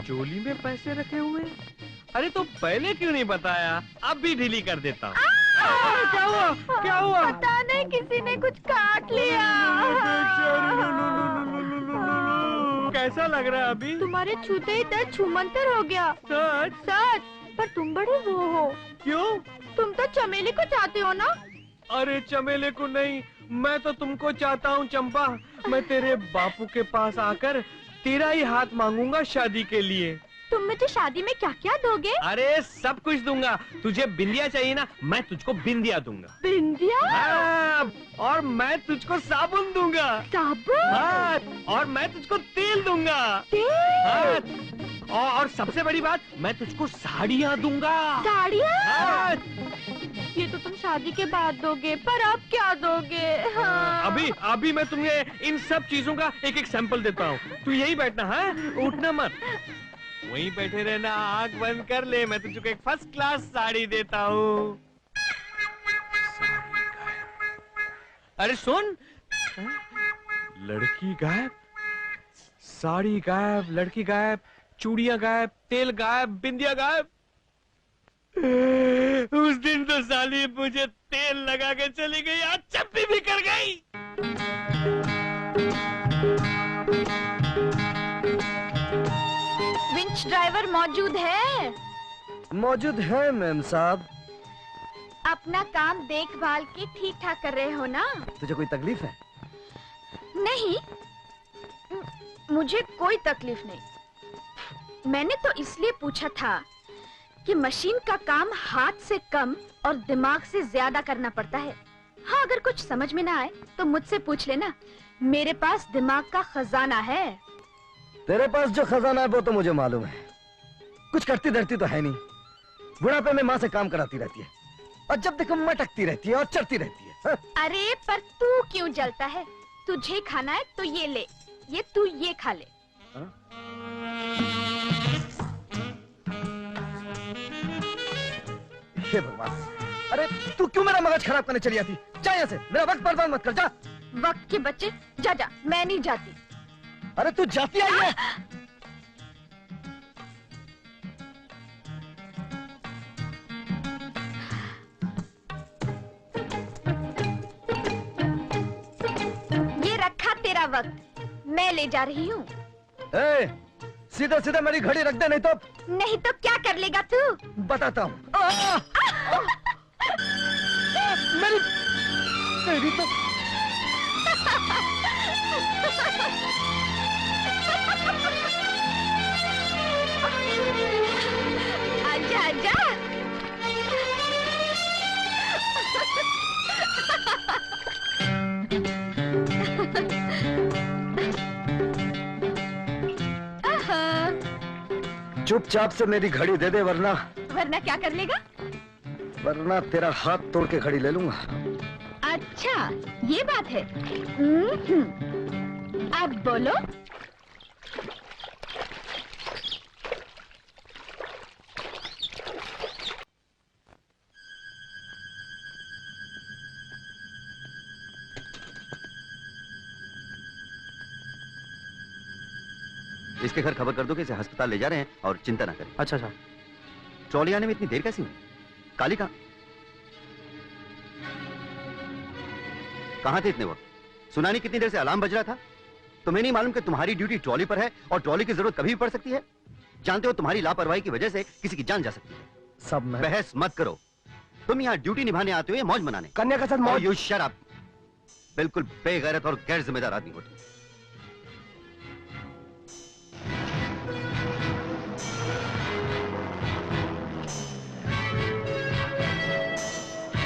चोली में पैसे रखे हुए? अरे तो पहले क्यों नहीं बताया? अब भी ढीली कर देता हूँ। क्या हुआ? क्या हुआ? पता नहीं, किसी ने कुछ काट लिया। कैसा लग रहा है अभी? तुम्हारे छूते ही दर्द छूमंतर हो गया। सच? सच, पर तुम बड़े वो हो। क्यों? तुम तो चमेली को चाहते हो ना? अरे चमेले को नहीं, मैं तो तुमको चाहता हूँ चंपा। मैं तेरे बापू के पास आकर तेरा ही हाथ मांगूंगा शादी के लिए। तुम तुम मुझे शादी में क्या क्या दोगे? अरे सब कुछ दूंगा। तुझे बिंदिया चाहिए ना, मैं तुझको बिंदिया दूंगा। बिंदिया? हाँ, और मैं तुझको साबुन दूंगा। साबुन? हाँ, और मैं तुझको तेल दूंगा। तेल? हाँ, और सबसे बड़ी बात, मैं तुझको साड़ियाँ दूंगा। साड़ियाँ? हाँ। ये तो तुम शादी के बाद दोगे, पर अब क्या दोगे? हाँ। अभी मैं तुम्हें इन सब चीजों का एक एक सैंपल देता हूँ। तू यही बैठना, हाँ, उठना मत, वहीं बैठे रहना, आँख बंद कर ले, मैं तुझको एक फर्स्ट क्लास साड़ी देता हूँ। अरे सुन, लड़की गायब, साड़ी गायब, लड़की गायब, चूड़ियां गायब, तेल गायब, बिंदिया गायब। उस दिन तो साली मुझे तेल लगा के चली गई, आज चप्पी भी कर गई। विंच ड्राइवर मौजूद है? मौजूद है मैम साहब। अपना काम देखभाल के ठीक ठाक कर रहे हो ना? तुझे कोई तकलीफ है? नहीं, मुझे कोई तकलीफ नहीं। मैंने तो इसलिए पूछा था कि मशीन का काम हाथ से कम और दिमाग से ज्यादा करना पड़ता है। हाँ, अगर कुछ समझ में ना आए तो मुझसे पूछ लेना, मेरे पास दिमाग का खजाना है। तेरे पास जो खजाना है वो तो मुझे मालूम है। कुछ करती धरती तो है नहीं। बुढ़ापे में माँ से काम कराती रहती है और जब देखो मटकती रहती है और चढ़ती रहती है। हाँ? अरे पर तू क्यों जलता है? तुझे खाना है तो ये ले, ये तू ये खा ले। हाँ? हे भगवान, अरे तू क्यों मेरा मगज खराब करने चली आती? जा यहाँ से, मेरा वक्त बर्बाद मत कर, जा। वक्त के बच्चे, जा जा, मैं नहीं जाती। अरे तू जाती आई है? ये रखा तेरा वक्त, मैं ले जा रही हूँ। सीधा सीधा मेरी घड़ी रख दे, नहीं तो। नहीं तो क्या कर लेगा तू? बताता हूँ। मेरी तो आजा आजा। चुपचाप से मेरी घड़ी दे दे, वरना क्या कर लेगा? वरना तेरा हाथ तोड़ के घड़ी ले लूंगा। अच्छा, ये बात है। अब बोलो। इसके घर खबर कर दो कि इसे अस्पताल ले जा रहे हैं और चिंता ना करें। अच्छा अच्छा। ट्रॉली आने में इतनी देर कैसी हुई? काली कहाँ थे इतने वक्त? सुना नहीं कितनी देर से अलार्म बज रहा था? तुम्हें नहीं मालूम कि तुम्हारी ड्यूटी ट्रॉली पर है और ट्रॉली की जरूरत कभी भी पड़ सकती है? जानते हो तुम्हारी लापरवाही की वजह से किसी की जान जा सकती है। सब मैं बहस मत करो। तुम यहाँ ड्यूटी निभाने आते हो या मौज मनाने? कन्या के साथ मौज। You shut up. बिल्कुल बेगैरत और गैर जिम्मेदार आदमी हो तुम।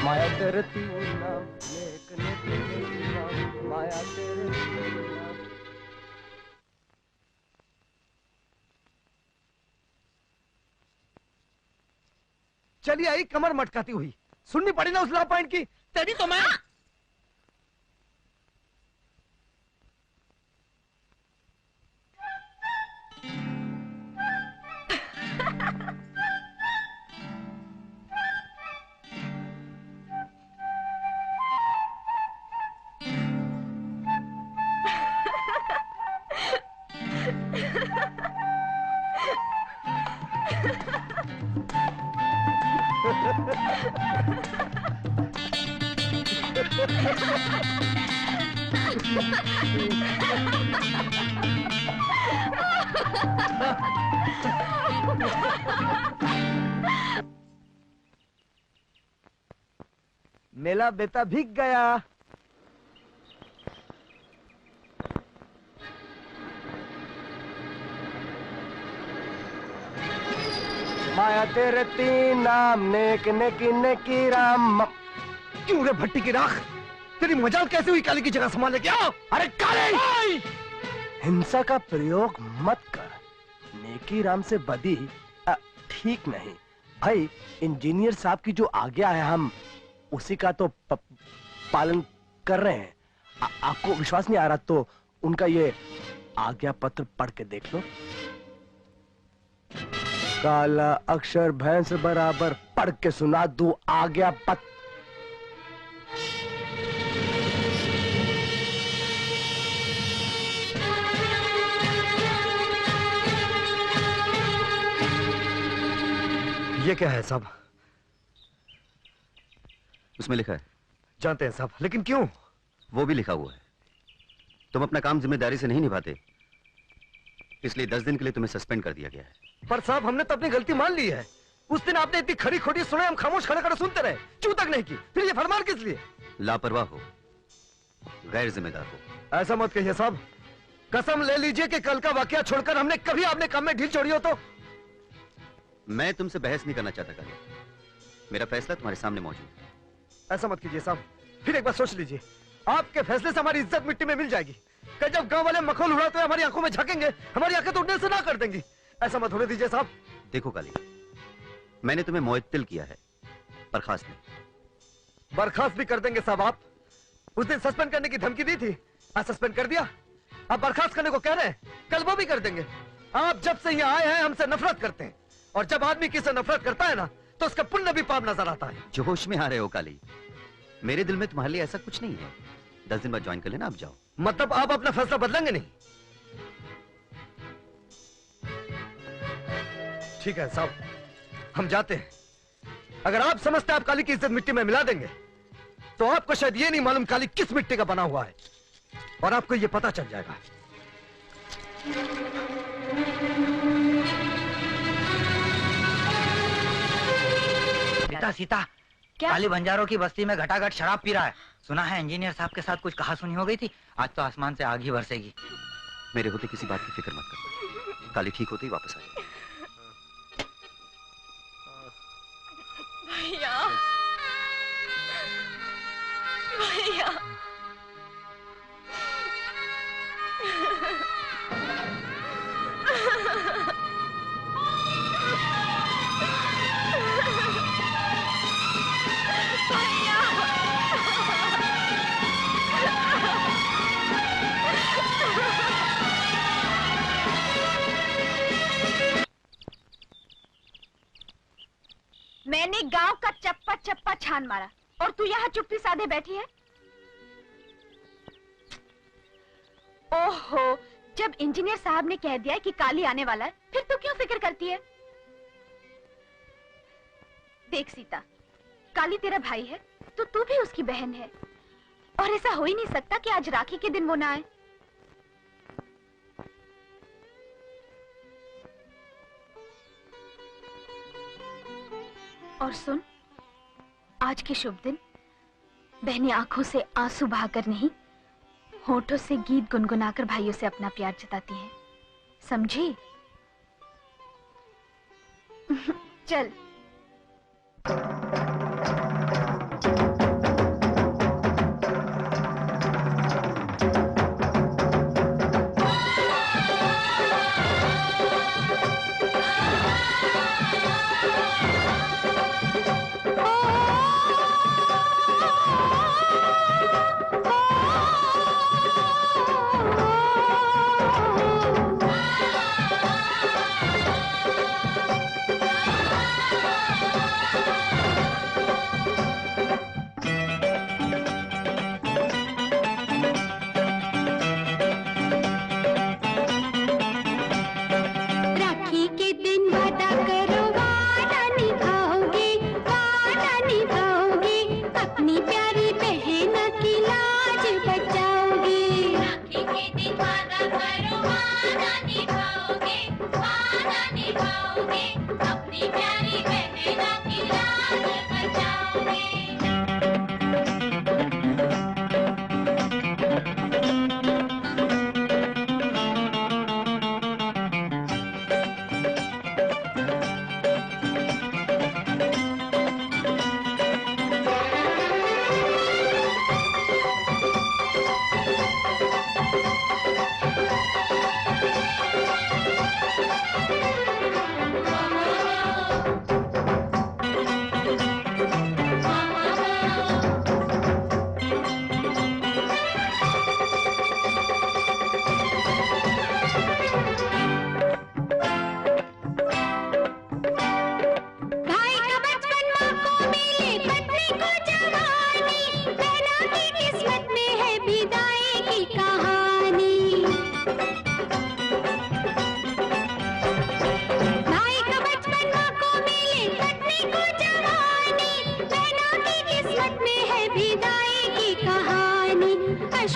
माया तेरे तू नाम, माया तेरे तू नाम। चली आई कमर मटकाती हुई। सुननी पड़ी ना उस ला पॉइंट की। तेरी तो मैं मेला बेटा भीग गया। आया तेरे तीन नाम, नेक नेकी नेकी राम। क्यों रे भट्टी की राख, तेरी मजाल कैसे हुई काली की जगह संभालने की? आओ। अरे काले, हिंसा का प्रयोग मत कर, नेकी राम से बदी ठीक नहीं। भाई इंजीनियर साहब की जो आज्ञा है हम उसी का तो पालन कर रहे हैं। आपको विश्वास नहीं आ रहा तो उनका ये आज्ञा पत्र पढ़ के देख लो। काला अक्षर भैंस बराबर, पढ़ के सुना दूं आज्ञा पत्र। ये क्या है साहब? उसमें लिखा है। जानते हैं साहब, लेकिन क्यों? वो भी लिखा हुआ है, तुम अपना काम जिम्मेदारी से नहीं निभाते, इसलिए 10 दिन के लिए तुम्हें सस्पेंड कर दिया गया है। पर साहब हमने तो अपनी गलती मान ली है। उस दिन आपने इतनी खड़ी खोटी सुने, हम खामोश खड़े खड़े सुनते रहे, चू तक नहीं की, फिर ये फरमान किस लिए? लापरवाह हो, गैर जिम्मेदार हो। ऐसा मत कहिए साहब, कसम ले लीजिए कि कल का वाकया छोड़कर हमने कभी आपने काम में ढील छोड़ी हो तो। मैं तुमसे बहस नहीं करना चाहता काले, मेरा फैसला तुम्हारे सामने मौजूद है। ऐसा मत कीजिए साहब, फिर एक बार सोच लीजिए, आपके फैसले से हमारी इज्जत मिट्टी में मिल जाएगी। कल जब गांव वाले मखौल उड़ाते हुए हमारी आंखों में झांकेंगे, हमारी आंखें तो उड़ने से ना कर देंगी। ऐसा मत होने दीजिए साहब। देखो काली, मैंने तुम्हें मुअत्तल किया है, बर्खास्त नहीं। बर्खास्त भी कर देंगे साहब आप। उस दिन सस्पेंड करने की धमकी दी थी, आज सस्पेंड कर दिया, अब बर्खास्त करने को कह रहे हैं, कल वो भी कर देंगे। आप जब से यहाँ आए हैं हमसे नफरत करते हैं, और जब आदमी किसी से नफरत करता है ना तो उसका पुण्य भी पाप नजर आता है। जोश में आ रहे हो काली, मेरे दिल में तुम्हारे लिए ऐसा कुछ नहीं है। 10 दिन बाद ज्वाइन कर लेना, आप जाओ। मतलब आप अपना फैसला बदलेंगे नहीं? ठीक है साहब, हम जाते हैं। अगर आप समझते हैं आप काली की इज्जत मिट्टी में मिला देंगे, तो आपको शायद ये नहीं मालूम काली किस मिट्टी का बना हुआ है, और आपको ये पता चल जाएगा। सीता सीता, क्या? काली बंजारों की बस्ती में घटाघट शराब पी रहा है। सुना है इंजीनियर साहब के साथ कुछ कहासुनी हो गई थी, आज तो आसमान से आग ही बरसेगी। मेरे होते किसी बात की फिक्र मत करो, काली ठीक होते ही वापस आ जाएगी। भैया, भैया, मैंने गांव का चप्पा चप्पा छान मारा और तू यहाँ चुप्पी साधे बैठी है। ओहो, जब इंजीनियर साहब ने कह दिया है कि काली आने वाला है, फिर तू क्यों फिक्र करती है? देख सीता, काली तेरा भाई है तो तू भी उसकी बहन है, और ऐसा हो ही नहीं सकता कि आज राखी के दिन वो ना आए। और सुन, आज के शुभ दिन बहनें आंखों से आंसू बहाकर नहीं, होठों से गीत गुनगुनाकर भाइयों से अपना प्यार जताती हैं, समझी? चल।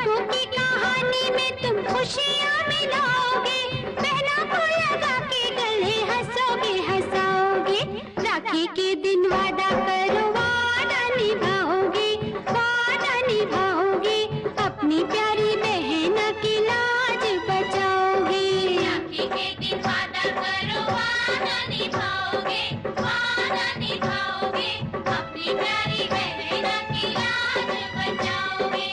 राखों की कहानी में तुम खुशियाँ मिलोगे, बहनों को लगा के गले हंसोगे हंसाओगे। राखी के दिन वादा करो वादा निभाओगे, वादा निभाओगे, अपनी प्यारी बहन की लाज बचाओगे। राखी के दिन वादा करो वादा निभाओगे, वादा निभाओगे, अपनी प्यारी बहन की लाज बचाओगे।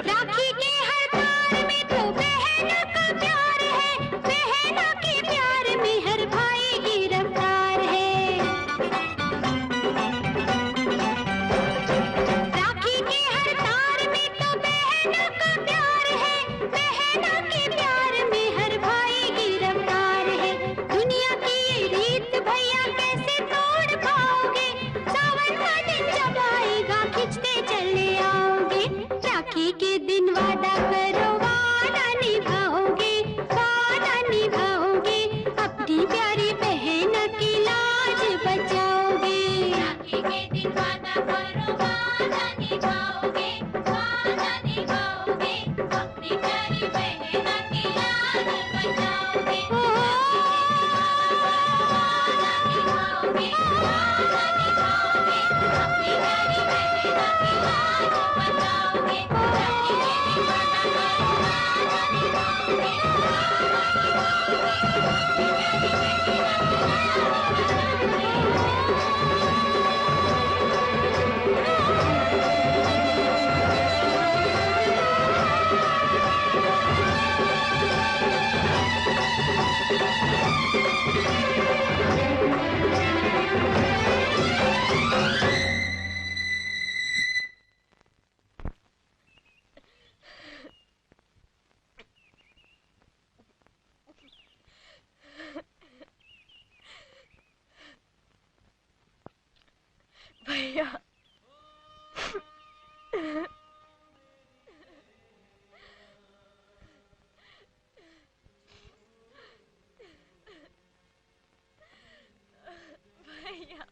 राखी के हर तार में तो बहन का प्यार है, बहन के प्यार में हर भाई गिरफ्तार है। राखी के हर तार में तो बहन का प्यार है, बहन के प्यार में हर भाई गिरफ्तार है। दुनिया की ये रीत भैया कैसे तोड़ पाओगे, सावन का दिन जब आएगा खिंचते चले आओगे। राखी के दिन वादा करो वादा निभाओगे, वादा निभाओगे, अपनी प्यारी बहन की लाज बचाओगे। राखी के दिन वादा करो वादा निभाओगे, वादा निभाओगे, अपनी प्यारी बहन की लाज बचाओगे। वादा निभाओगे, वादा निभाओगे, अपनी प्यारी बहन की लाज बचाओगे। राखी के दिन वादा करो वादा निभाओगे, भैया भैया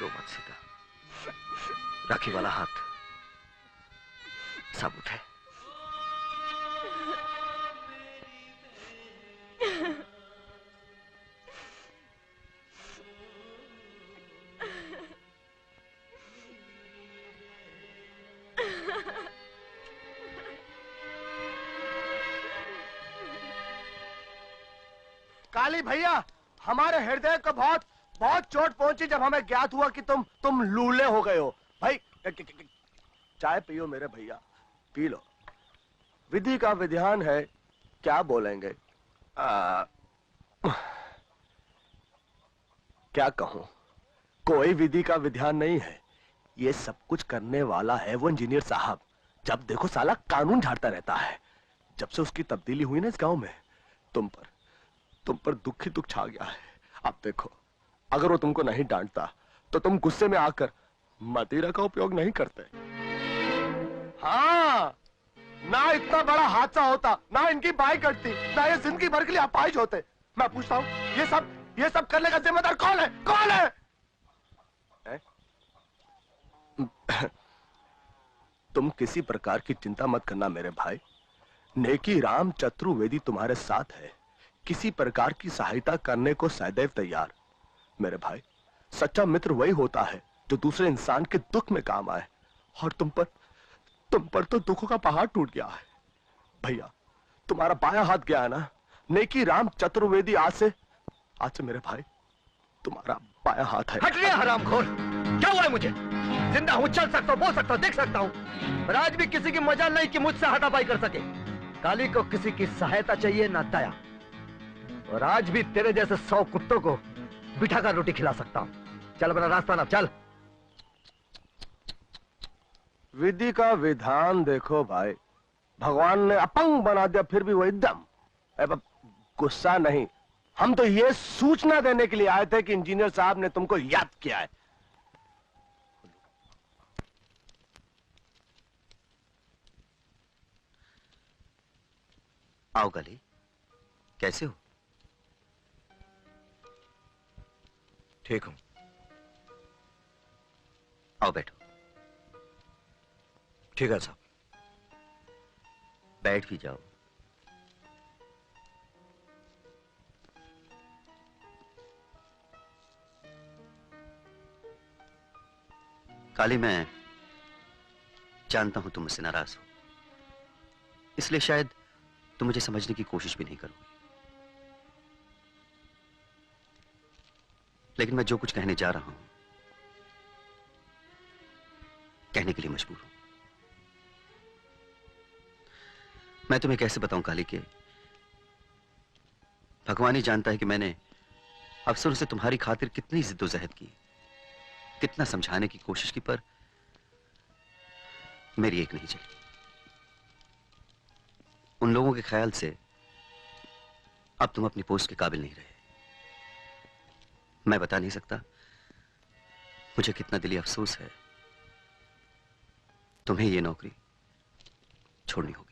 रो मत सीता, राखी वाला हाथ साबुत है। काली भैया, हमारे हृदय को बहुत बहुत चोट पहुंची जब हमें ज्ञात हुआ कि तुम लूले हो गए हो। भाई चाय पियो मेरे भैया, पी लो। विधि का विधान है, क्या बोलेंगे? क्या कहूं, कोई विधि का विधान नहीं है। ये सब कुछ करने वाला है वो इंजीनियर साहब। जब देखो साला कानून झाड़ता रहता है। जब से उसकी तब्दीली हुई ना इस गांव में, तुम पर दुख ही दुख छा गया है। अब देखो, अगर वो तुमको नहीं डांटता तो तुम गुस्से में आकर मदिरा का उपयोग नहीं करते। हाँ, ना इतना बड़ा हादसा होता, ना इनकी बाइक कटती, ना ये जिंदगी भर के लिए अपाहिज होते। मैं पूछता हूँ, ये सब करने का जिम्मेदार कौन है? कौन है? तुम किसी प्रकार की चिंता मत करना मेरे भाई। नेकी राम चतुर्वेदी तुम्हारे साथ है, किसी प्रकार की सहायता करने को सदैव तैयार। मेरे भाई, सच्चा मित्र वही होता है जो दूसरे इंसान के दुख में काम आए। और तुम पर तो दुखों का पहाड़ टूट गया है भैया। तुम्हारा बायां हाथ गया है ना, नेकी राम चतुर्वेदी आज से मेरे भाई तुम्हारा बायां हाथ है। हट गया हरामखोर। क्या हुआ है मुझे? जिंदा हूं, चल सकता हूं, बोल सकता हूं, देख सकता हूं, पर आज भी किसी की मजाल नहीं कि मुझसे हाथापाई कर सके। काली को किसी की सहायता चाहिए ना दया, और आज भी तेरे जैसे 100 कुत्तों को बिठाकर रोटी खिला सकता हूं। चल अपना रास्ता ना, चल। विधि का विधान देखो भाई, भगवान ने अपंग बना दिया फिर भी वही दम। गुस्सा नहीं, हम तो ये सूचना देने के लिए आए थे कि इंजीनियर साहब ने तुमको याद किया है। आओ काली, कैसे हो? ठीक हूं। आओ बैठो। ठीक है साहब। बैठ भी जाओ। काली, मैं जानता हूं तुम मुझसे नाराज हो, इसलिए शायद तुम मुझे समझने की कोशिश भी नहीं करोगे। लेकिन मैं जो कुछ कहने जा रहा हूं, कहने के लिए मजबूर हूं। मैं तुम्हें कैसे बताऊं काली के भगवान ही जानता है कि मैंने अफसरों से तुम्हारी खातिर कितनी जिद्दोजहद की, कितना समझाने की कोशिश की, पर मेरी एक नहीं चली। उन लोगों के ख्याल से अब तुम अपनी पोस्ट के काबिल नहीं रहे। मैं बता नहीं सकता मुझे कितना दिली अफसोस है। तुम्हें ये नौकरी छोड़नी होगी।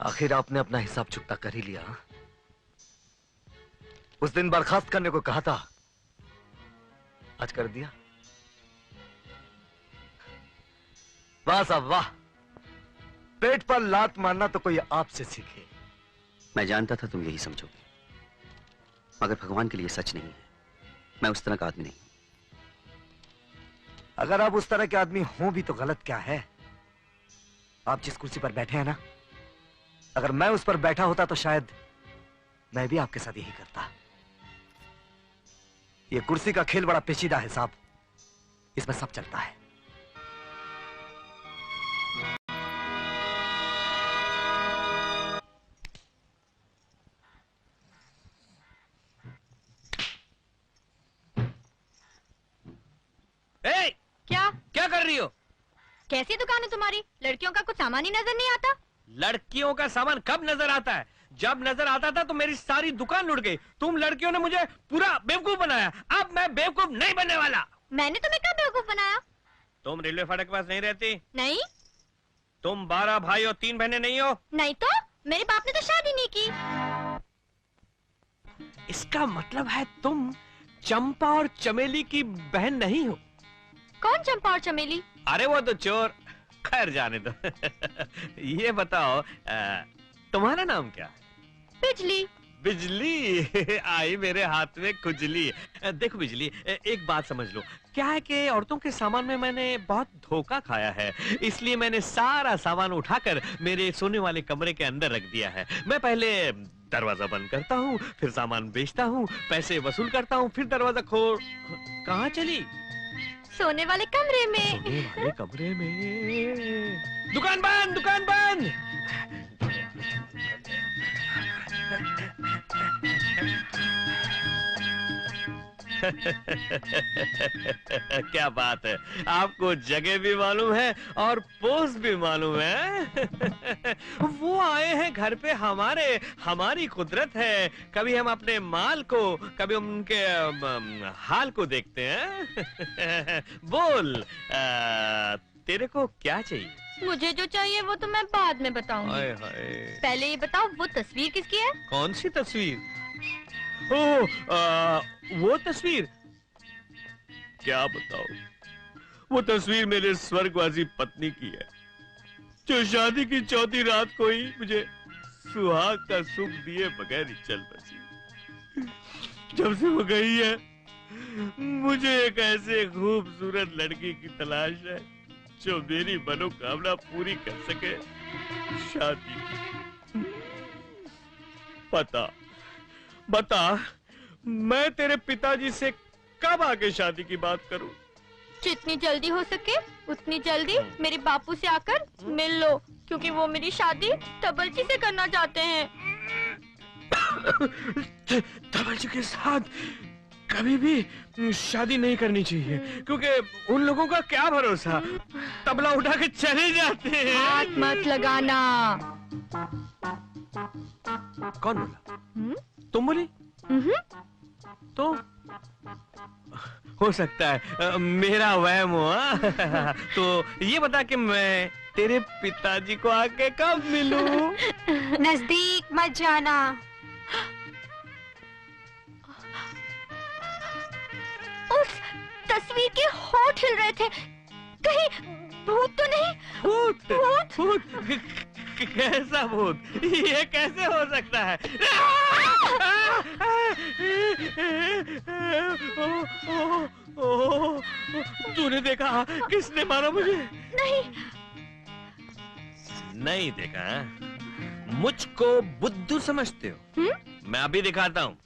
आखिर आपने अपना हिसाब चुकता कर ही लिया। उस दिन बर्खास्त करने को कहा था, आज कर दिया। वाह साहब वाह, पेट पर लात मारना तो कोई आपसे सीखे। मैं जानता था तुम यही समझोगे, मगर भगवान के लिए सच नहीं है। मैं उस तरह का आदमी नहीं। अगर आप उस तरह के आदमी हो भी तो गलत क्या है? आप जिस कुर्सी पर बैठे हैं ना, अगर मैं उस पर बैठा होता तो शायद मैं भी आपके साथ यही करता। ये कुर्सी का खेल बड़ा पेचीदा है साहब, इसमें सब चलता है। क्या कर रही हो? कैसी दुकान है तुम्हारी? लड़कियों का कुछ सामान ही नजर नहीं आता। लड़कियों का सामान कब नजर आता है? जब नजर आता था तो मेरी सारी दुकान लुट गई। तुम लड़कियों ने मुझे पूरा बेवकूफ बनाया। अब मैं बेवकूफ नहीं बनने वाला। मैंने तुम्हें कब बेवकूफ बनाया? तुम रेलवे फाटक के पास नहीं रहती? नहीं। तुम 12 भाई और 3 बहनें नहीं हो? नहीं तो मेरे बाप ने तो शादी नहीं की। इसका मतलब है तुम चंपा और चमेली की बहन नहीं हो? कौन चंपा और चमेली? अरे वो तो चोर। खैर जाने दो। ये बताओ तुम्हारा नाम क्या है? बिजली। बिजली आई मेरे हाथ में खुजली। देखो बिजली, एक बात समझ लो, क्या है कि औरतों के सामान में मैंने बहुत धोखा खाया है, इसलिए मैंने सारा सामान उठाकर मेरे सोने वाले कमरे के अंदर रख दिया है। मैं पहले दरवाजा बंद करता हूँ, फिर सामान बेचता हूँ, पैसे वसूल करता हूँ, फिर दरवाजा खोल। कहाँ चली? सोने वाले कमरे में। सोने वाले कमरे में। दुकान बंद, दुकान बंद। क्या बात है, आपको जगह भी मालूम है और पोस्ट भी मालूम है। वो आए हैं घर पे हमारे, हमारी कुदरत है, कभी हम अपने माल को, कभी हम उनके हाल को देखते हैं। बोल, तेरे को क्या चाहिए? मुझे जो चाहिए वो तो मैं बाद में बताऊंगी। हाय हाय। पहले ये बताओ वो तस्वीर किसकी है? कौन सी तस्वीर? वो तस्वीर क्या बताओ, वो तस्वीर मेरे स्वर्गवासी पत्नी की है, जो शादी की चौथी रात को ही मुझे सुहाग का सुख दिए बगैर ही चल बसी। जब से वो गई है, मुझे एक ऐसे खूबसूरत लड़की की तलाश है जो मेरी मनोकामना पूरी कर सके, शादी। बता, मैं तेरे पिताजी से कब आके शादी की बात करूं? जितनी जल्दी हो सके उतनी जल्दी मेरे बापू से आकर मिल लो, क्योंकि वो मेरी शादी तबलची से करना चाहते हैं। तबलची के साथ कभी भी शादी नहीं करनी चाहिए, क्योंकि उन लोगों का क्या भरोसा, तबला उठा के चले जाते हैं। हाथ मत लगाना। कौन बोला? तुम बोली? तो हो सकता है मेरा वहम हुआ। तो ये बता कि मैं तेरे पिताजी को आके कब मिलूं? नजदीक मत जाना। उस तस्वीर के होठ हिल रहे थे, कहीं भूत तो नहीं? भूत? कैसा भूत? ये कैसे हो सकता है? तूने देखा? किसने मारा मुझे? नहीं देखा? मुझको बुद्धू समझते हो? मैं अभी दिखाता हूँ।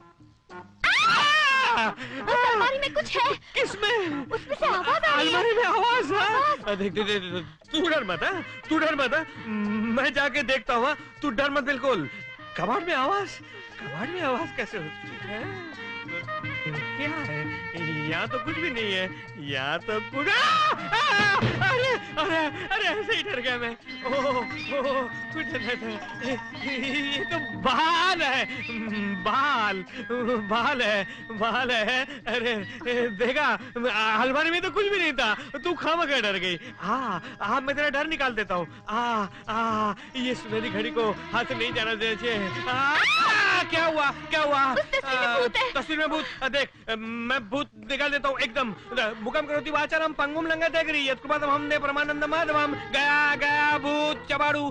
अलमारी में कुछ है। किसमें? उसमें से आवाज आ रही है। अलमारी में आवाज है। देख, तू डर मत, तू डर मत, मैं जाके देखता हूँ। तू डर मत बिल्कुल। कबाड़ में आवाज कैसे होती है? क्या है? यहाँ तो कुछ भी नहीं है, यहाँ तो कुछ। अरे ऐसे ही डर गया मैं। कुछ नहीं, ये तो बाल है। अरे देखा, अलमारी में तो कुछ भी नहीं था, तू खामखा डर गई। हाँ, मैं तेरा डर निकाल देता हूँ। ये सुनहरी घड़ी को हाथ से नहीं जाना देना चाहिए। क्या हुआ? तस्वीर में भूत। देख, मैं भूत निकाल देता हूँ एकदम। मुकम करोति वाचारम पंगुम लंघयते गिरि यत्कृपातम हमने परमानंद माधवम। गया भूत चबाड़ू।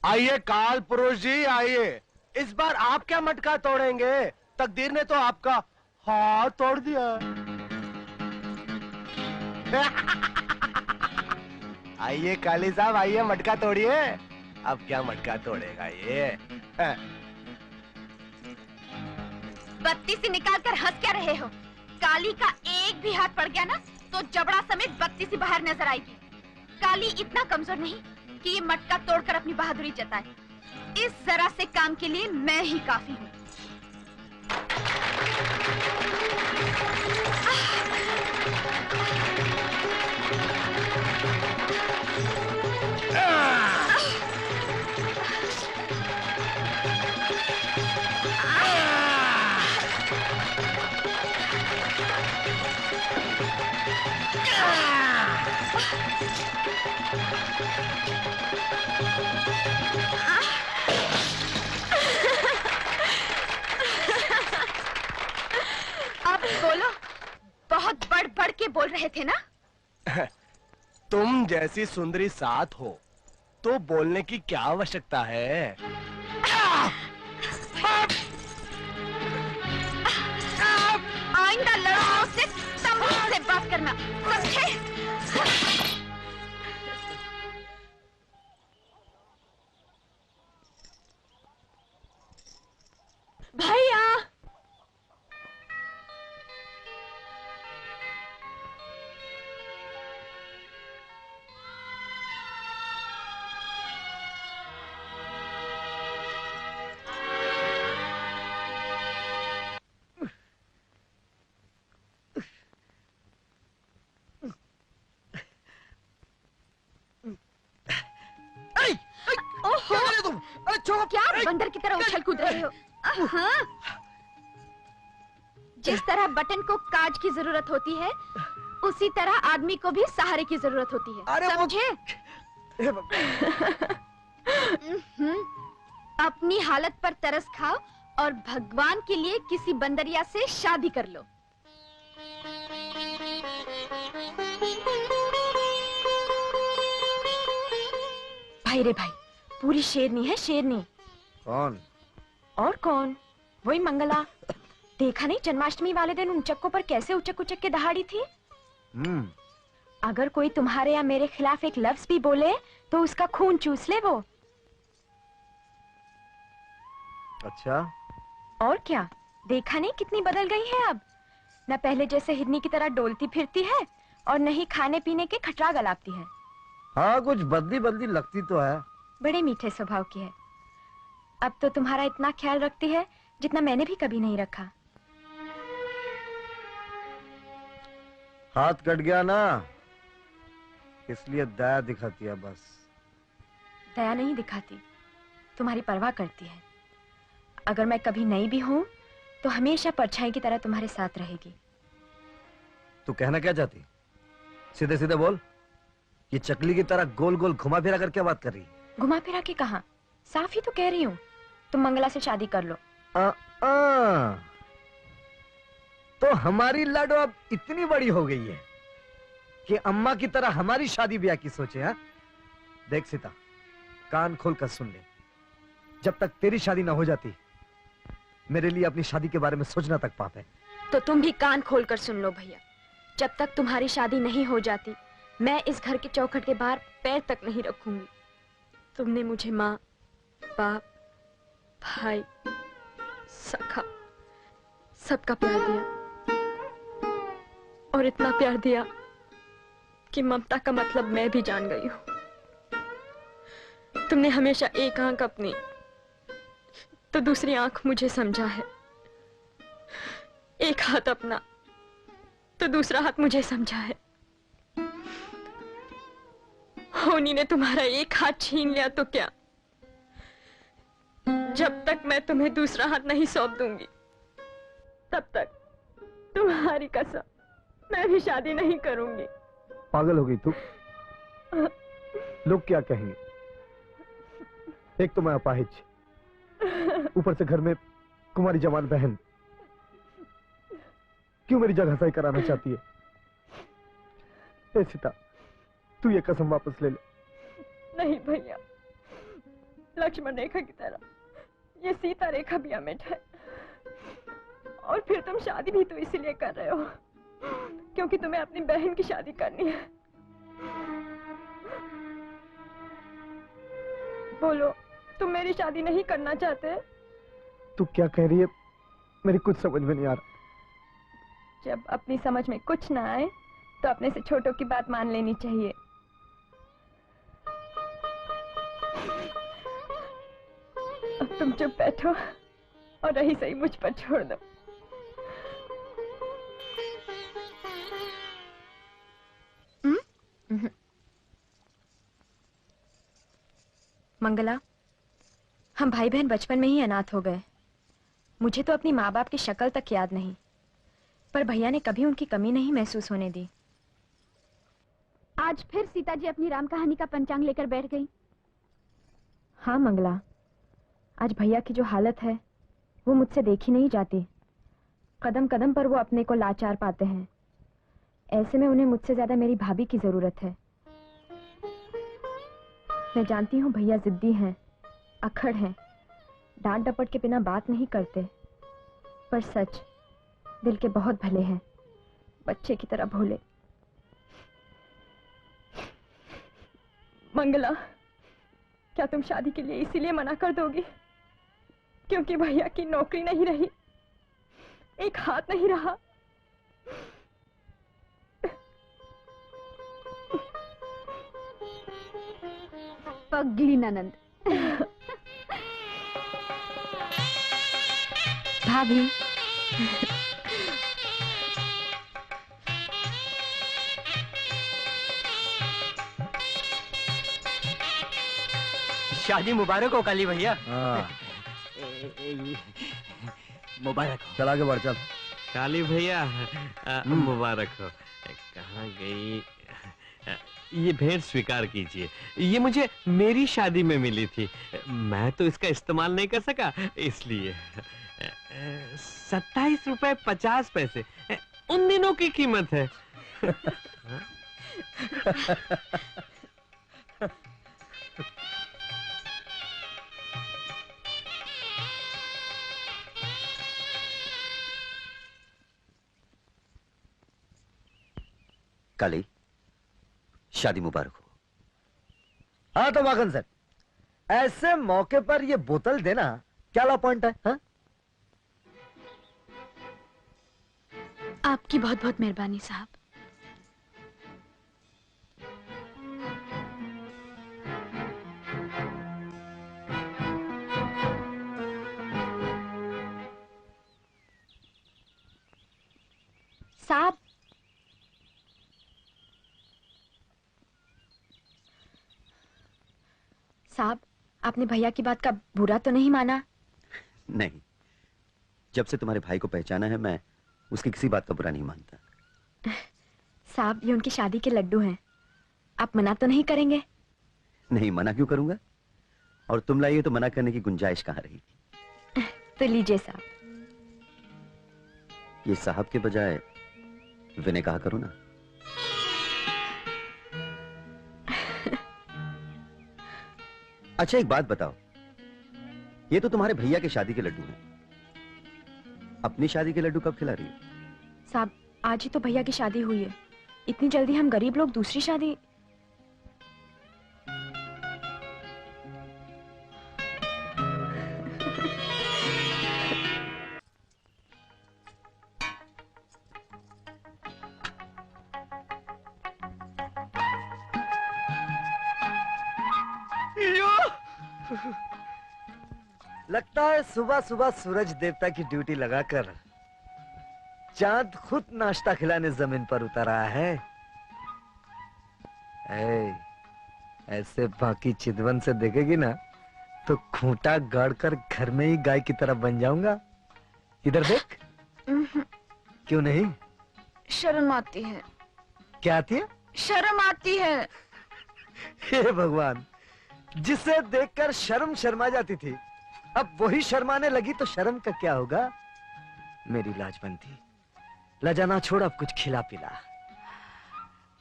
आइए काल पुरुष जी, आइए। इस बार आप क्या मटका तोड़ेंगे? तकदीर ने तो आपका हाथ तोड़ दिया। आइए काली साहब, आइए मटका तोड़िए। अब क्या मटका तोड़ेगा ये? बत्ती से निकाल कर हंस क्या रहे हो? काली का एक भी हाथ पड़ गया ना तो जबड़ा समेत बत्ती से बाहर नजर आएगी। काली इतना कमजोर नहीं कि ये मटका तोड़कर अपनी बहादुरी जताए। इस जरा से काम के लिए मैं ही काफी हूँ। अब बोलो, बहुत बढ़ बढ़ के बोल रहे थे ना? तुम जैसी सुंदरी साथ हो तो बोलने की क्या आवश्यकता है? आइंदा लड़कों से तमीज से बात करना, समझे? भैया क्या बंदर की तरह उछल कूद रहे हो? हाँ। जिस तरह बटन को काज की जरूरत होती है, उसी तरह आदमी को भी सहारे की जरूरत होती है। अरे समझे? अपनी हालत पर तरस खाओ और भगवान के लिए किसी बंदरिया से शादी कर लो। भाई रे भाई, पूरी शेरनी है, शेरनी। कौन? और कौन? वही मंगला। देखा नहीं जन्माष्टमी वाले दिन उन चक्कों पर कैसे उचक उचक के दहाड़ी थी? अगर कोई तुम्हारे या मेरे खिलाफ एक लफ्ज भी बोले तो उसका खून चूस ले वो। अच्छा। और क्या, देखा नहीं कितनी बदल गई है अब। न पहले जैसे हिरनी की तरह डोलती फिरती है और न ही खाने पीने के खटरा गलाती है। हाँ, कुछ बदली बदली लगती तो है। बड़े मीठे स्वभाव की है। अब तो तुम्हारा इतना ख्याल रखती है जितना मैंने भी कभी नहीं रखा। हाथ कट गया ना, इसलिए दया दिखाती है बस। दया नहीं दिखाती, तुम्हारी परवाह करती है। अगर मैं कभी नहीं भी हूं तो हमेशा परछाई की तरह तुम्हारे साथ रहेगी। तू कहना क्या चाहती? सीधे सीधे बोल। ये चकली की तरह गोल गोल घुमा फिरा कर क्या बात कर रही? घुमा फिरा के कहा, साफ ही तो कह रही हूँ, तुम मंगला से शादी कर लो। तो हमारी लाडो अब इतनी बड़ी हो गई है कि अम्मा की तरह हमारी शादी ब्याह की सोचे। हाँ, देख सीता, कान खोल कर सुन ले। जब तक तेरी शादी ना हो जाती, मेरे लिए अपनी शादी के बारे में सोचना तक पाप है। तो तुम भी कान खोल कर सुन लो भैया। जब तक तुम्हारी शादी नहीं हो जाती, मैं इस घर के चौखट के बाहर पैर तक नहीं रखूंगी। तुमने मुझे माँ, बाप, भाई, सखा, सबका प्यार दिया और इतना प्यार दिया कि ममता का मतलब मैं भी जान गई हूं। तुमने हमेशा एक आंख अपनी तो दूसरी आंख मुझे समझा है, एक हाथ अपना तो दूसरा हाथ मुझे समझा है। होनी ने तुम्हारा एक हाथ छीन लिया तो क्या, जब तक मैं तुम्हें दूसरा हाथ नहीं सौंप दूंगी तब तक तुम्हारी कसम मैं भी शादी नहीं करूंगी। पागल हो गई तू? लोग क्या कहेंगे? एक तो मैं अपाहिज, ऊपर से घर में कुमारी जवान बहन। क्यों मेरी जगह सही कराना चाहती है? ए सीता, तू ये कसम वापस ले ले। नहीं भैया, लक्ष्मण रेखा की तरह ये सीता रेखा भी अमिट है। और फिर तुम शादी भी तो इसीलिए कर रहे हो क्योंकि तुम्हें अपनी बहन की शादी करनी है। बोलो, तुम मेरी शादी नहीं करना चाहते? तू क्या कह रही है? मेरी कुछ समझ में नहीं आ रहा। जब अपनी समझ में कुछ ना आए तो अपने से छोटों की बात मान लेनी चाहिए। अब तुम चुप बैठो और रही सही मुझ पर छोड़ दो। मंगला, हम भाई बहन बचपन में ही अनाथ हो गए। मुझे तो अपनी माँ बाप की शक्ल तक याद नहीं, पर भैया ने कभी उनकी कमी नहीं महसूस होने दी। आज फिर सीता जी अपनी राम कहानी का पंचांग लेकर बैठ गई। हाँ मंगला, आज भैया की जो हालत है वो मुझसे देखी नहीं जाती। कदम कदम पर वो अपने को लाचार पाते हैं। ऐसे में उन्हें मुझसे ज्यादा मेरी भाभी की जरूरत है। मैं जानती हूँ भैया जिद्दी हैं, अक्खड़ हैं, डांट डपट के बिना बात नहीं करते, पर सच दिल के बहुत भले हैं, बच्चे की तरह भोले। मंगला, क्या तुम शादी के लिए इसीलिए मना कर दोगी क्योंकि भैया की नौकरी नहीं रही, एक हाथ नहीं रहा? पगली ननंद। भाभी, शादी मुबारक हो काली भैया। हाँ मुबारक हो। चल आगे बढ़ चल। काली भैया मुबारक हो। कहाँ गई ये भेंट? स्वीकार कीजिए, ये मुझे मेरी शादी में मिली थी, मैं तो इसका इस्तेमाल नहीं कर सका, इसलिए 27 रुपए 50 पैसे उन दिनों की कीमत है। काली, शादी मुबारक हो। हाँ तो वाकन सर, ऐसे मौके पर ये बोतल देना क्या ला पॉइंट है? हा? आपकी बहुत बहुत मेहरबानी साहब। साहब, साहब, आपने भैया की बात का बुरा तो नहीं माना? नहीं, जब से तुम्हारे भाई को पहचाना है मैं उसकी किसी बात का बुरा नहीं मानता। साहब, ये उनकी शादी के लड्डू हैं, आप मना तो नहीं करेंगे? नहीं, मना क्यों करूंगा? और तुम लाइए तो मना करने की गुंजाइश कहाँ रहेगी? तो लीजिए साहब। ये साहब के बजाय विनय कहा करो ना। अच्छा एक बात बताओ, ये तो तुम्हारे भैया के शादी के लड्डू हैं, अपनी शादी के लड्डू कब खिला रही हो? साहब, आज ही तो भैया की शादी हुई है, इतनी जल्दी हम गरीब लोग दूसरी शादी? लगता है सुबह सुबह सूरज देवता की ड्यूटी लगाकर चांद खुद नाश्ता खिलाने जमीन पर उतर आया है। ऐसे बाकी चितवन से देखेगी ना तो खूंटा गाड़कर घर में ही गाय की तरह बन जाऊंगा। इधर देख। क्यों नहीं? शर्म आती है। क्या आती है? शर्म आती है। हे भगवान, जिसे देखकर शर्म शर्मा जाती थी अब वही शर्माने लगी तो शर्म का क्या होगा? मेरी लाजबंदी, लजाना छोड़, अब कुछ खिला पिला।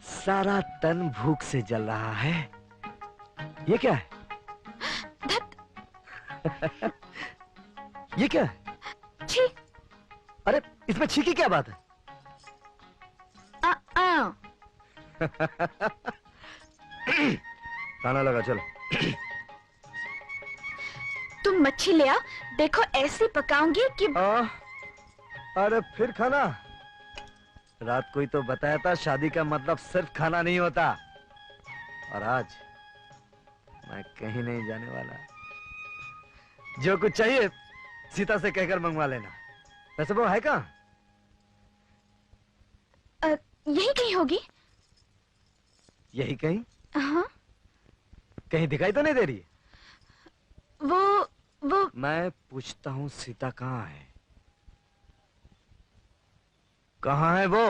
सारा तन भूख से जल रहा है। ये क्या है? ये क्या है? छी। अरे इसमें छी की क्या बात है? खाना लगा, चलो। तुम मच्छी ले आ, देखो ऐसे पकाऊंगी कि अरे फिर खाना? रात को ही तो बताया था शादी का मतलब सिर्फ खाना नहीं होता। और आज मैं कहीं नहीं जाने वाला। जो कुछ चाहिए सीता से कहकर मंगवा लेना। वैसे वो है कहाँ? यही कहीं होगी। यही कहीं? हाँ। कहीं दिखाई तो नहीं दे रही? वो मैं पूछता हूँ सीता कहाँ है? कहाँ है वो?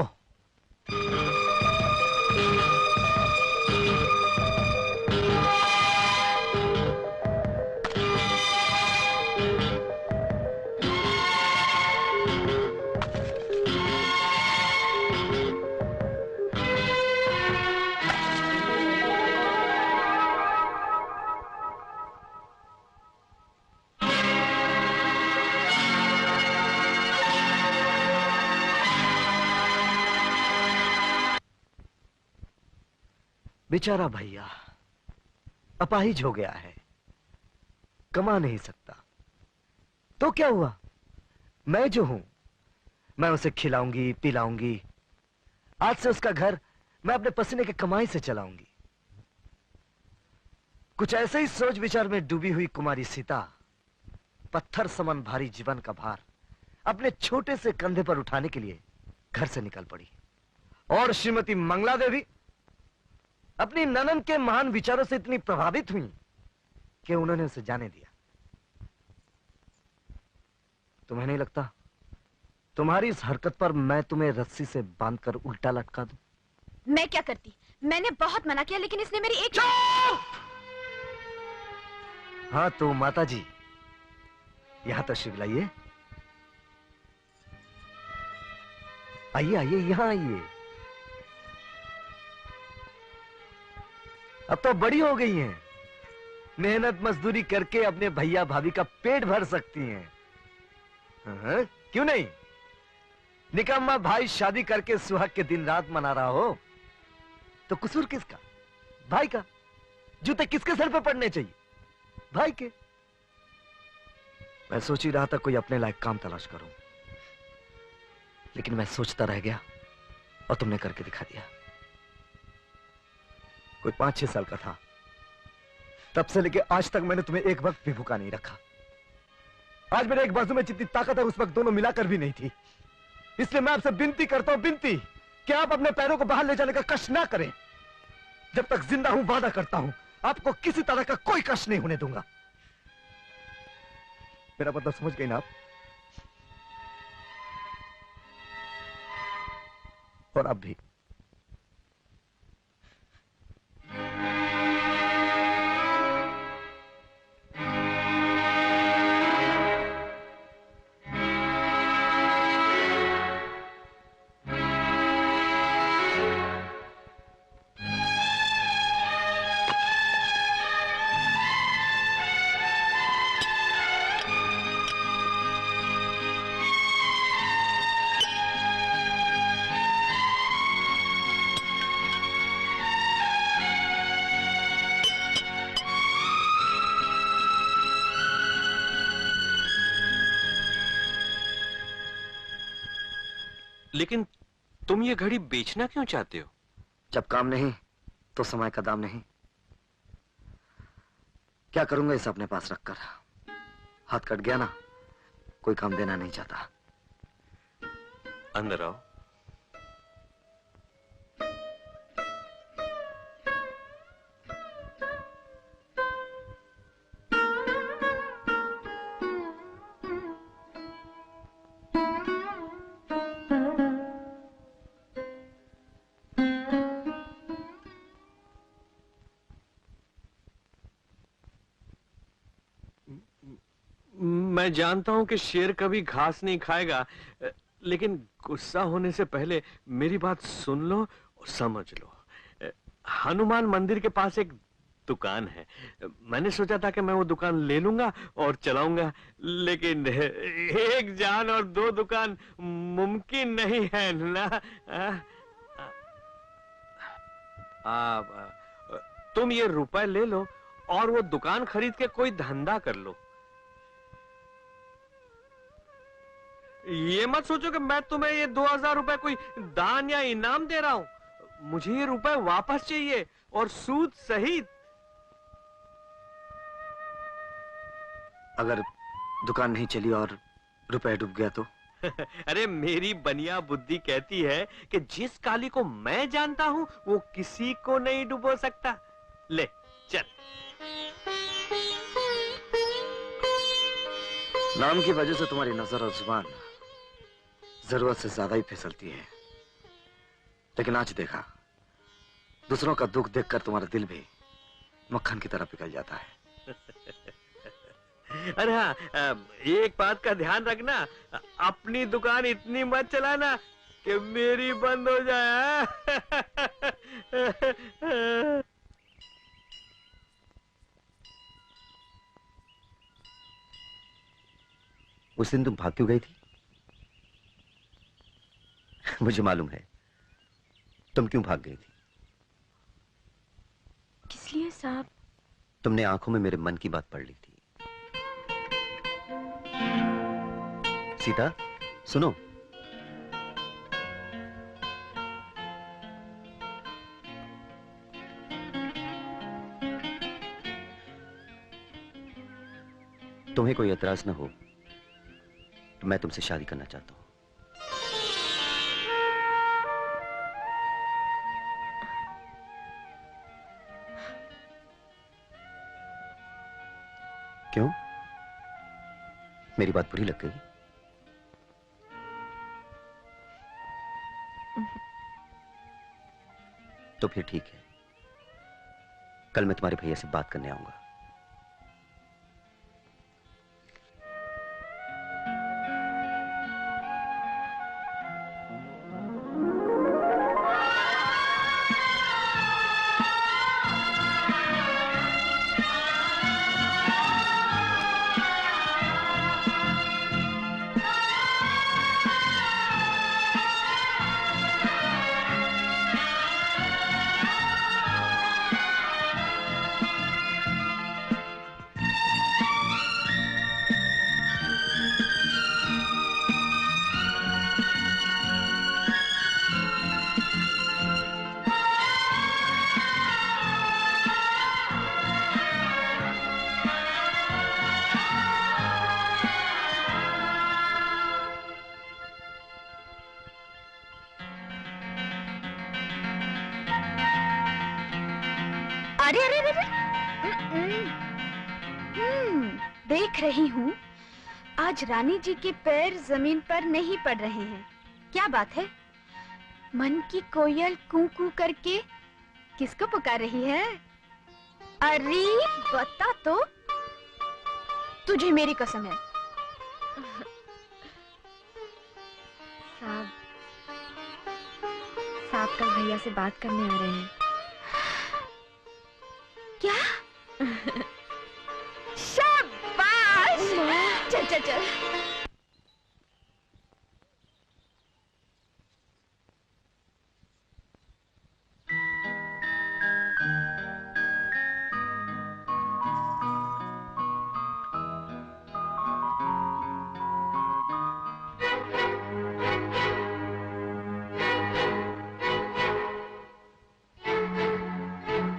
बेचारा भैया अपाहिज हो गया है, कमा नहीं सकता। तो क्या हुआ, मैं जो हूं, मैं उसे खिलाऊंगी पिलाऊंगी। आज से उसका घर मैं अपने पसीने की कमाई से चलाऊंगी। कुछ ऐसे ही सोच विचार में डूबी हुई कुमारी सीता पत्थर समान भारी जीवन का भार अपने छोटे से कंधे पर उठाने के लिए घर से निकल पड़ी। और श्रीमती मंगला देवी अपनी ननन के महान विचारों से इतनी प्रभावित हुई कि उन्होंने उसे जाने दिया। तुम्हें नहीं लगता तुम्हारी इस हरकत पर मैं तुम्हें रस्सी से बांधकर उल्टा लटका दूं? मैं क्या करती, मैंने बहुत मना किया लेकिन इसने मेरी एक। हाँ तो माता जी यहां तशरीफ लाइए, आइए आइए यहां आइए। अब तो बड़ी हो गई हैं, मेहनत मजदूरी करके अपने भैया भाभी का पेट भर सकती हैं। हाँ, क्यों नहीं? निकम्मा भाई शादी करके सुहाग के दिन रात मना रहा हो तो कसूर किसका? भाई का। जूते किसके सर पे पड़ने चाहिए? भाई के। मैं सोच ही रहा था कोई अपने लायक काम तलाश करूं, लेकिन मैं सोचता रह गया और तुमने करके दिखा दिया। कोई 5-6 साल का था, तब से लेके आज तक मैंने तुम्हें एक वक्त भी भूखा नहीं रखा। आज मेरे एक बाजू में जितनी ताकत है उस वक्त दोनों मिलाकर भी नहीं थी। इसलिए मैं आपसे विनती करता हूं, विनती कि आप अपने पैरों को बाहर ले जाने का कष्ट ना करें। जब तक जिंदा हूं वादा करता हूं आपको किसी तरह का कोई कष्ट नहीं होने दूंगा। मेरा मतलब समझ गई ना आप? और आप भी। लेकिन तुम ये घड़ी बेचना क्यों चाहते हो? जब काम नहीं तो समय का दाम नहीं। क्या करूंगा इसे अपने पास रखकर? हाथ कट गया ना, कोई काम देना नहीं चाहता। अंदर आओ। मैं जानता हूं कि शेर कभी घास नहीं खाएगा, लेकिन गुस्सा होने से पहले मेरी बात सुन लो और समझ लो। हनुमान मंदिर के पास एक दुकान है। मैंने सोचा था कि मैं वो दुकान ले लूंगा और चलाऊंगा, लेकिन एक जान और 2 दुकान मुमकिन नहीं है ना। तुम ये रुपए ले लो और वो दुकान खरीद के कोई धंधा कर लो। ये मत सोचो कि मैं तुम्हें ये 2000 रुपए कोई दान या इनाम दे रहा हूं। मुझे ये रुपए वापस चाहिए और सूद सहित। अगर दुकान नहीं चली और रुपए डूब गया तो? अरे मेरी बनिया बुद्धि कहती है कि जिस काली को मैं जानता हूं वो किसी को नहीं डुबो सकता। ले चल। नाम की वजह से तुम्हारी नजर और जुबान जरूरत से ज्यादा ही फिसलती है, लेकिन आज देखा दूसरों का दुख देखकर तुम्हारा दिल भी मक्खन की तरह पिघल जाता है। अरे हाँ, एक बात का ध्यान रखना, अपनी दुकान इतनी मत चलाना कि मेरी बंद हो जाए। उस दिन तुम भाग क्यों गई थी? मुझे मालूम है तुम क्यों भाग गई थी। किस लिए साहब? तुमने आंखों में मेरे मन की बात पढ़ ली थी। सीता, सुनो। तुम्हें कोई एतराज ना हो तो मैं तुमसे शादी करना चाहता हूं। क्यों? मेरी बात बुरी लग गई? तो फिर ठीक है, कल मैं तुम्हारे भैया से बात करने आऊंगा। अरे अरे अरे, देख रही हूँ आज रानी जी के पैर जमीन पर नहीं पड़ रहे हैं। क्या बात है? मन की कोयल कू कू करके किसको पुकार रही है? अरे बता तो, तुझे मेरी कसम है। साहब कल भैया से बात करने आ रहे हैं। क्या? शाबाश! चल चल चल।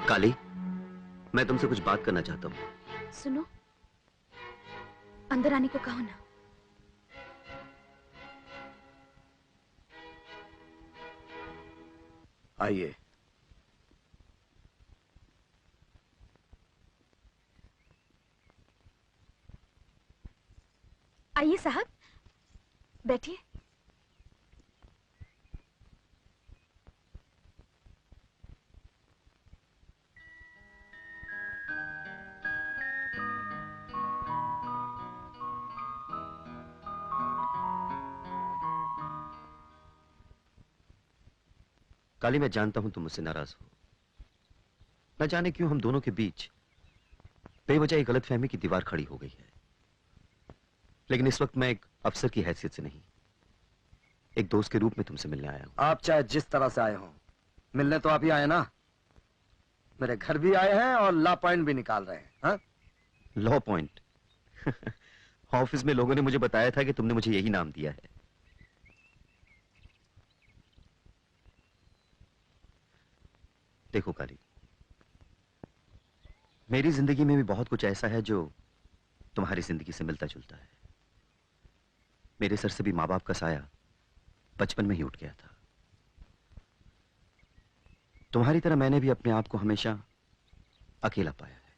काली, मैं तुमसे कुछ बात करना चाहता हूँ। सुनो, अंदर आने को कहो ना। आइए। आइए साहब, बैठिए। काली, मैं जानता हूं तुम मुझसे नाराज हो। न जाने क्यों हम दोनों के बीच बेवजह एक गलतफहमी की दीवार खड़ी हो गई है। लेकिन इस वक्त मैं एक अफसर की हैसियत से नहीं, एक दोस्त के रूप में तुमसे मिलने आया हूं। आप चाहे जिस तरह से आए हो, मिलने तो आप ही आए ना। मेरे घर भी आए हैं और लॉ पॉइंट भी निकाल रहे हैं। हाँ? Law point? ऑफिस में लोगों ने मुझे बताया था कि तुमने मुझे यही नाम दिया है। देखो काली, मेरी जिंदगी में भी बहुत कुछ ऐसा है जो तुम्हारी जिंदगी से मिलता जुलता है। मेरे सर से भी माँ बाप का साया बचपन में ही उठ गया था। तुम्हारी तरह मैंने भी अपने आप को हमेशा अकेला पाया है।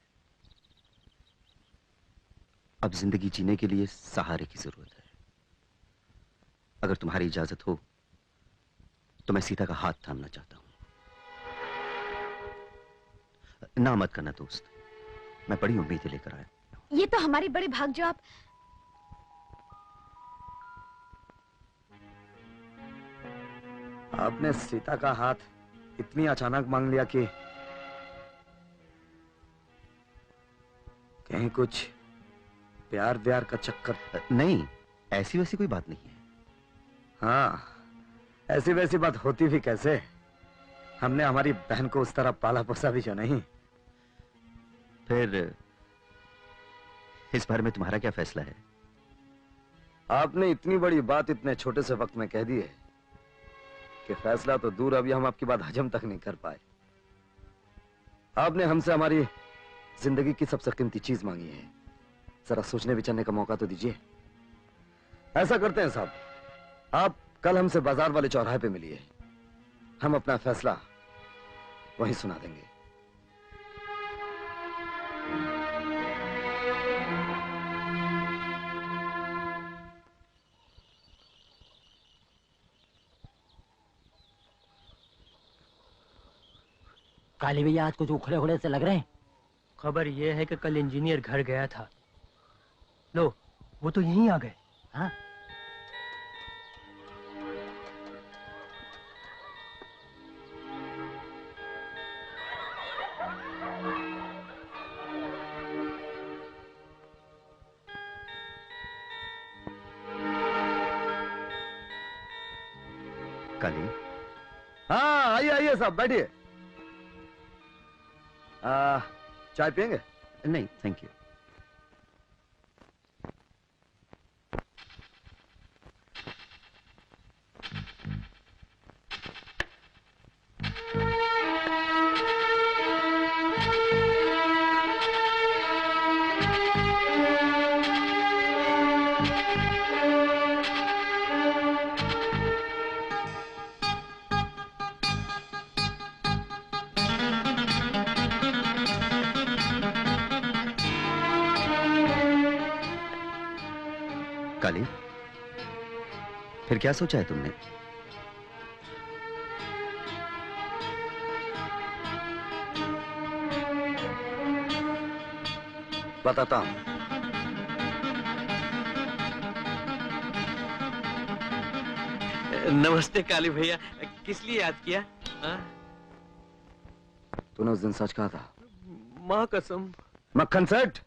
अब जिंदगी जीने के लिए सहारे की जरूरत है। अगर तुम्हारी इजाजत हो तो मैं सीता का हाथ थामना चाहता हूं। ना मत करना दोस्त, मैं बड़ी उम्मीदें लेकर आया। ये तो हमारे बड़े भाग जो आप। आपने सीता का हाथ इतनी अचानक मांग लिया कि कहीं कुछ प्यार व्यार का चक्कर? नहीं, ऐसी वैसी कोई बात नहीं है। हाँ, ऐसी वैसी बात होती भी कैसे? हमने हमारी बहन को उस तरह पाला पोसा भी जो नहीं। फिर इस बारे में तुम्हारा क्या फैसला है? आपने इतनी बड़ी बात इतने छोटे से वक्त में कह दी है कि फैसला तो दूर, अभी हम आपकी बात हजम तक नहीं कर पाए। आपने हमसे हमारी जिंदगी की सबसे कीमती चीज मांगी है, जरा सोचने विचारने का मौका तो दीजिए। ऐसा करते हैं साहब, आप कल हमसे बाजार वाले चौराहे पे मिलिए, हम अपना फैसला वहीं सुना देंगे। काली भैया आज कुछ उखड़े उखड़े से लग रहे हैं। खबर ये है कि कल इंजीनियर घर गया था। लो, वो तो यहीं आ गए। हाँ? काली, हाँ आइए आइए साहब, बैठिए। चाय पियेंगे? नहीं थैंक यू। काली, फिर क्या सोचा है तुमने? बताता हूं। नमस्ते काली भैया, किस लिए याद किया? तूने उस दिन सच कहा था। माँ कसम। मक्खन सेठ,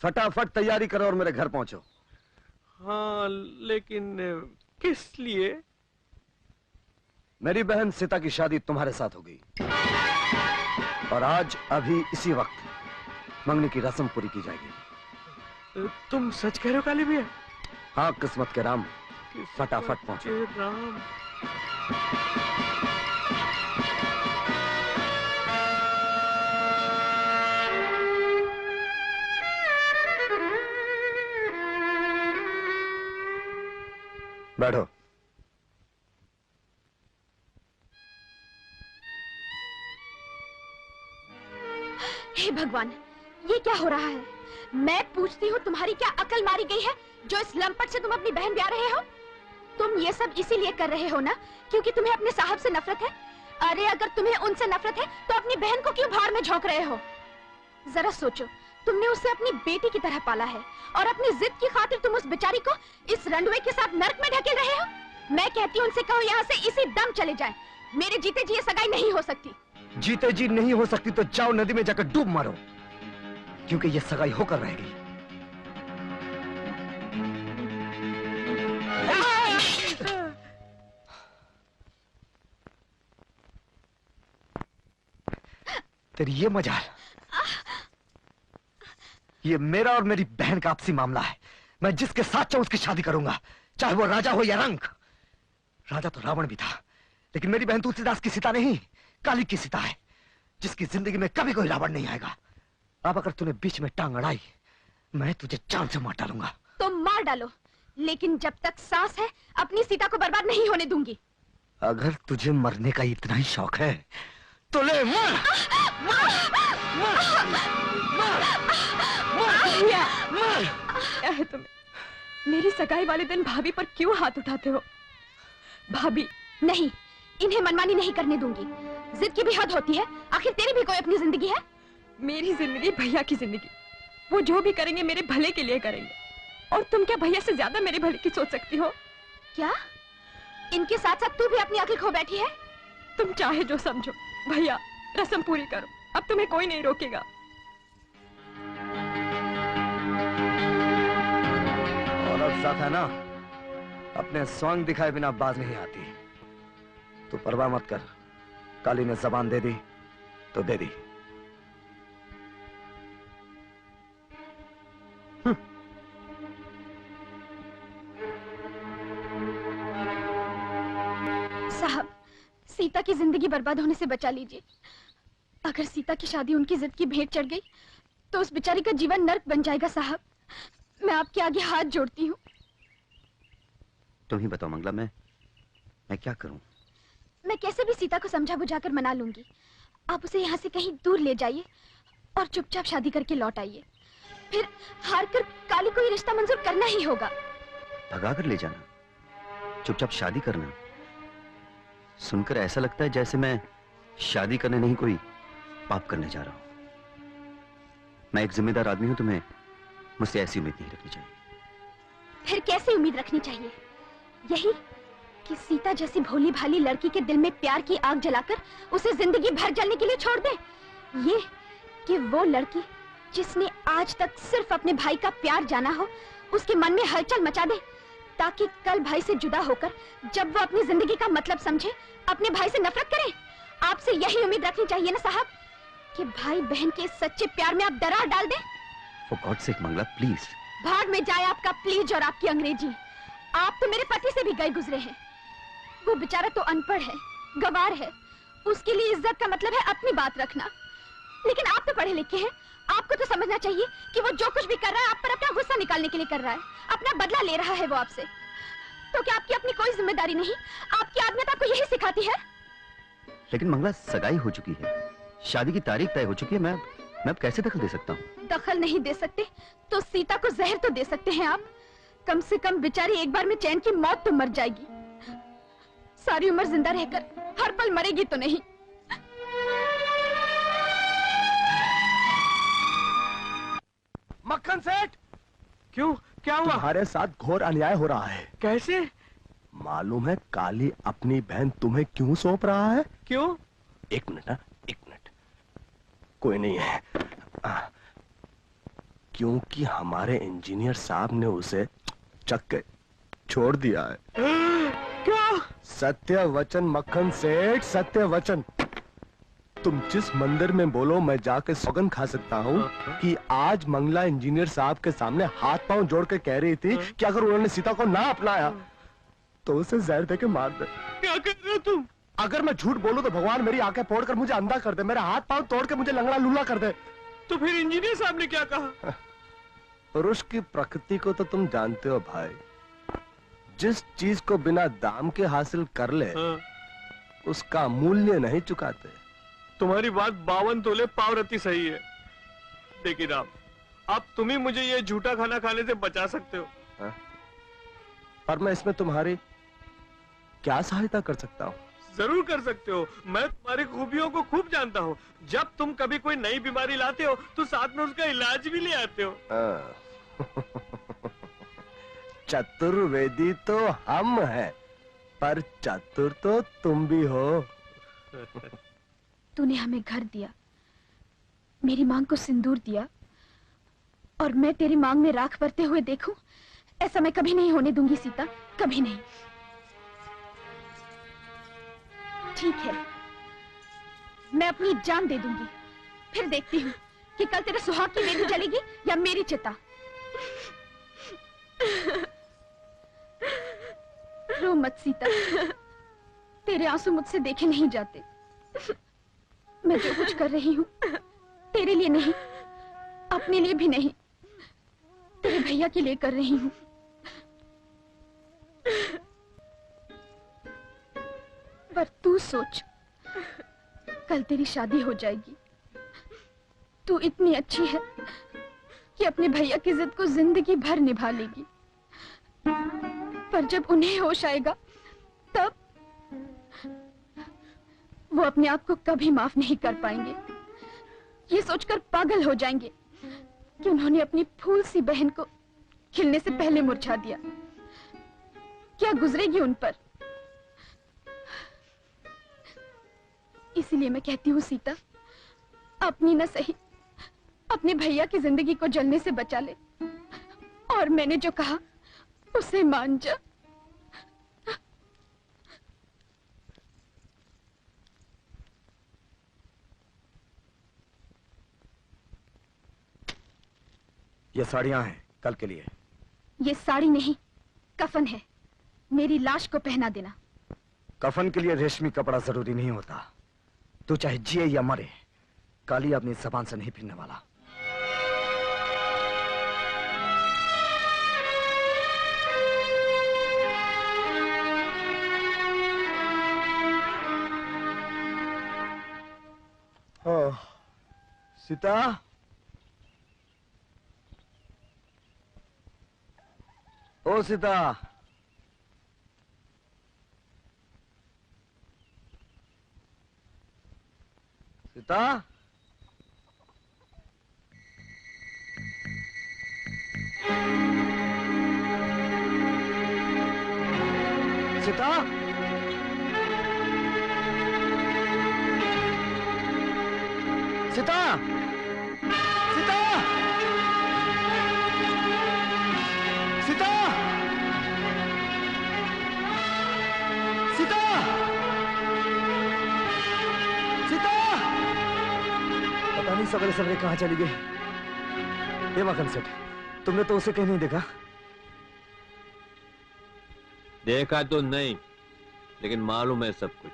फटाफट तैयारी करो और मेरे घर पहुंचो। हाँ, लेकिन किस लिए? मेरी बहन सीता की शादी तुम्हारे साथ होगी और आज अभी इसी वक्त मंगनी की रस्म पूरी की जाएगी। तुम सच कह रहे हो काली भैया? हाँ, किस्मत के राम, फटाफट पहुंचो। राम। बैठो। हे भगवान, ये क्या हो रहा है? मैं पूछती हूँ, तुम्हारी क्या अकल मारी गई है जो इस लंपट से तुम अपनी बहन ब्याह रहे हो? तुम ये सब इसीलिए कर रहे हो ना क्योंकि तुम्हें अपने साहब से नफरत है? अरे अगर तुम्हें उनसे नफरत है तो अपनी बहन को क्यों भाड़ में झोंक रहे हो? जरा सोचो, तुमने उसे अपनी बेटी की तरह पाला है और अपनी जिद की खातिर तुम उस बेचारी को इस रंडवे के साथ नरक में ढकेल रहे हो। मैं कहती हूँ उनसे कहो यहाँ से इसी दम चले जाएं। मेरे जीते जी ये सगाई नहीं हो सकती। जीते जी नहीं हो सकती तो जाओ नदी में जाकर डूब मारो, क्योंकि ये सगाई होकर रहेगी। तेरी ये मजाल, ये मेरा और मेरी बहन का आपसी मामला है। मैं जिसके साथ चाहूं उसकी शादी करूंगा, चाहे वो राजा हो या रंक। राजा तो रावण भी था, लेकिन मेरी बहन तुलसीदास की सीता नहीं, काली की सीता है, जिसकी जिंदगी में कभी कोई रावण नहीं आएगा। अब अगर तूने बीच में टांग अड़ाई, मैं तुझे जान से मार डालूंगा। तो मार डालो, लेकिन जब तक सांस है अपनी सीता को बर्बाद नहीं होने दूंगी। अगर तुझे मरने का इतना ही शौक है तो ले मर। क्या है तुम्हें? मेरी सगाई वाले दिन भाभी पर क्यों हाथ उठाते हो? भाभी नहीं, इन्हें मनमानी नहीं करने दूंगी। जिद की भी हद होती है, आखिर तेरी भी कोई अपनी जिंदगी है। मेरी जिंदगी भैया की जिंदगी, वो जो भी करेंगे मेरे भले के लिए करेंगे। और तुम क्या भैया से ज्यादा मेरे भले की सोच सकती हो? क्या इनके साथ साथ तू भी अपनी अकल खो बैठी है? तुम चाहे जो समझो, भैया रस्म पूरी करो, अब तुम्हें कोई नहीं रोकेगा। औरत साथ है ना, अपने स्वांग दिखाए बिना बाज नहीं आती। तू परवाह मत कर, काली ने जबान दे दी तो दे दी। की जिंदगी बर्बाद होने से बचा लीजिए। अगर सीता की शादी उनकी जिद की भेंट चढ़ गई तो उस बेचारी का जीवन नर्क बन जाएगा साहब। मैं आपके आगे हाथ जोड़ती हूँ। तुम ही बताओ मंगला, मैं क्या करूं? मैं कैसे भी सीता को समझा बुझाकर मना लूंगी। आप उसे यहाँ से कहीं दूर ले जाइए और चुपचाप शादी करके लौट आइए। फिर हार कर काली को ये रिश्ता मंजूर करना ही होगा। भगा कर ले जाना, चुपचाप शादी करना? सुनकर ऐसा लगता है जैसे मैं शादी करने नहीं कोई पाप करने जा रहा हूं। मैं एक जिम्मेदार आदमी हूं, तुम्हें मुझसे ऐसी उम्मीद नहीं रखनी चाहिए। फिर कैसी उम्मीद रखनी चाहिए? यही कि सीता जैसी भोली भाली लड़की के दिल में प्यार की आग जलाकर उसे जिंदगी भर जलने के लिए छोड़ दे। ये कि वो लड़की जिसने आज तक सिर्फ अपने भाई का प्यार जाना हो, उसके मन में हलचल मचा दे, ताकि कल भाई से जुदा होकर जब वो अपनी जिंदगी का मतलब समझे, अपने भाई से नफरत करे। आपसे यही उम्मीद रखनी चाहिए ना साहब, कि भाई बहन के सच्चे प्यार में आप दरार डाल दें। For God's sake, Mangala please. भाग में जाए आपका प्लीज और आपकी अंग्रेजी। आप तो मेरे पति से भी गए गुजरे हैं। वो बेचारा तो अनपढ़ है, गवार है, उसके लिए इज्जत का मतलब है अपनी बात रखना। लेकिन आप तो पढ़े लिखे हैं, आपको तो समझना चाहिए कि वो जो कुछ भी कर रहा है आप पर अपना गुस्सा निकालने के लिए कर रहा है, अपना बदला ले रहा है वो आपसे। तो क्या आपकी अपनी कोई जिम्मेदारी नहीं? आपकी आदमियत आपको यही सिखाती है? लेकिन मंगला सगाई हो चुकी है, शादी की तारीख तय हो चुकी है। मैं अब कैसे दखल दे सकता हूँ? दखल नहीं दे सकते तो सीता को जहर तो दे सकते हैं आप। कम से कम बेचारी एक बार में चैन की मौत तो मर जाएगी। सारी उम्र जिंदा रहकर हर पल मरेगी तो नहीं। मक्खन सेठ, क्यों, क्या हुआ? तुम्हारे साथ घोर अन्याय हो रहा है। कैसे? मालूम है काली अपनी बहन तुम्हें क्यों सौंप रहा है? क्यों? एक मिनट ना, एक मिनट। कोई नहीं है। क्योंकि हमारे इंजीनियर साहब ने उसे चक के छोड़ दिया है। क्या? सत्य वचन मक्खन सेठ, सत्य वचन। तुम जिस मंदिर में बोलो मैं जाके सौगंध खा सकता हूँ कि आज मंगला इंजीनियर साहब के सामने हाथ पांव जोड़ के कह रही थी कि अगर उन्होंने सीता को ना अपनाया तो उसे जहर देके मार दे। क्या कर रहे हो तुम? अगर मैं झूठ बोलूं तो भगवान मेरी आंखें फोड़कर मुझे अंधा कर दे, मेरे हाथ पांव तोड़ के मुझे लंगड़ा लूला कर दे। तो फिर इंजीनियर साहब ने क्या कहा? पुरुष की प्रकृति को तो तुम जानते हो भाई, जिस चीज को बिना दाम के हासिल कर ले उसका मूल्य नहीं चुकाते। तुम्हारी बात 52 तोले पावरती सही है, लेकिन अब तुम ही मुझे ये झूठा खाना खाने से बचा सकते हो। पर मैं इसमें तुम्हारी क्या सहायता कर सकता हूँ? जरूर कर सकते हो। मैं तुम्हारी खूबियों को खूब जानता हूँ। जब तुम कभी कोई नई बीमारी लाते हो तो साथ में उसका इलाज भी ले आते हो। चतुर्वेदी तो हम हैं, पर चतुर तो तुम भी हो। तूने हमें घर दिया, मेरी मांग को सिंदूर दिया, और मैं तेरी मांग में राख भरते हुए देखूं, ऐसा मैं कभी नहीं होने दूंगी सीता, कभी नहीं। ठीक है, मैं अपनी जान दे दूंगी, फिर देखती हूँ कि कल तेरे सुहाग की वेदी जलेगी या मेरी चिता। रो मत सीता, तेरे आंसू मुझसे देखे नहीं जाते। मैं जो कुछ कर रही हूँ तेरे लिए नहीं, अपने लिए भी नहीं, तेरे भैया के लिए कर रही हूँ। पर तू सोच, कल तेरी शादी हो जाएगी। तू इतनी अच्छी है कि अपने भैया की जिद को जिंदगी भर निभा लेगी, पर जब उन्हें होश आएगा तब वो अपने आप को कभी माफ नहीं कर पाएंगे। ये सोचकर पागल हो जाएंगे कि उन्होंने अपनी फूल सी बहन को खिलने से पहले मुरझा दिया। क्या गुजरेगी उन पर? इसीलिए मैं कहती हूँ सीता, अपनी न सही अपने भैया की जिंदगी को जलने से बचा ले, और मैंने जो कहा उसे मान जा। ये साड़ियां हैं कल के लिए। ये साड़ी नहीं, कफन है। मेरी लाश को पहना देना। कफन के लिए रेशमी कपड़ा जरूरी नहीं होता। तू चाहे जिए या मरे, काली अपनी जबान से नहीं फिरने वाला। सीता, ओ सीता, सीता, सीता, सीता, सीता, सीता, सीता, सीता। पता नहीं सवेरे सवेरे कहाँ चली गई। ये मखन सेठ, तुमने तो उसे कहीं नहीं देखा? देखा तो नहीं, लेकिन मालूम है सब कुछ।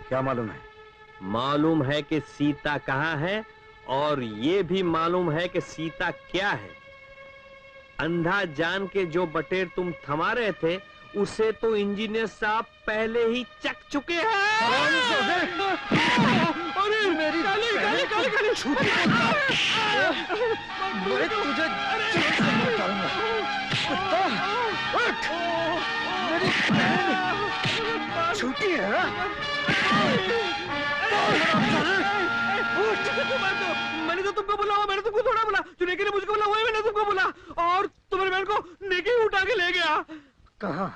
क्या मालूम है? मालूम है कि सीता कहाँ है, और ये भी मालूम है कि सीता क्या है। अंधा जान के जो बटेर तुम थमा रहे थे, उसे तो इंजीनियर साहब पहले ही चक चुके हैं। अरे मेरी काली काली काली काली छूटी, मैं तुझे जेल से निकालूंगा। कुत्ता, उठ! मेरी बहन छूटी है। मैंने तो तुमको बोला, मैंने तुमको थोड़ा बोला। जो नेकी ने मुझको बोला वही मैंने तुमको बोला, और तुम्हारी बहन को नेकी उठा के ले गया। कहाँ?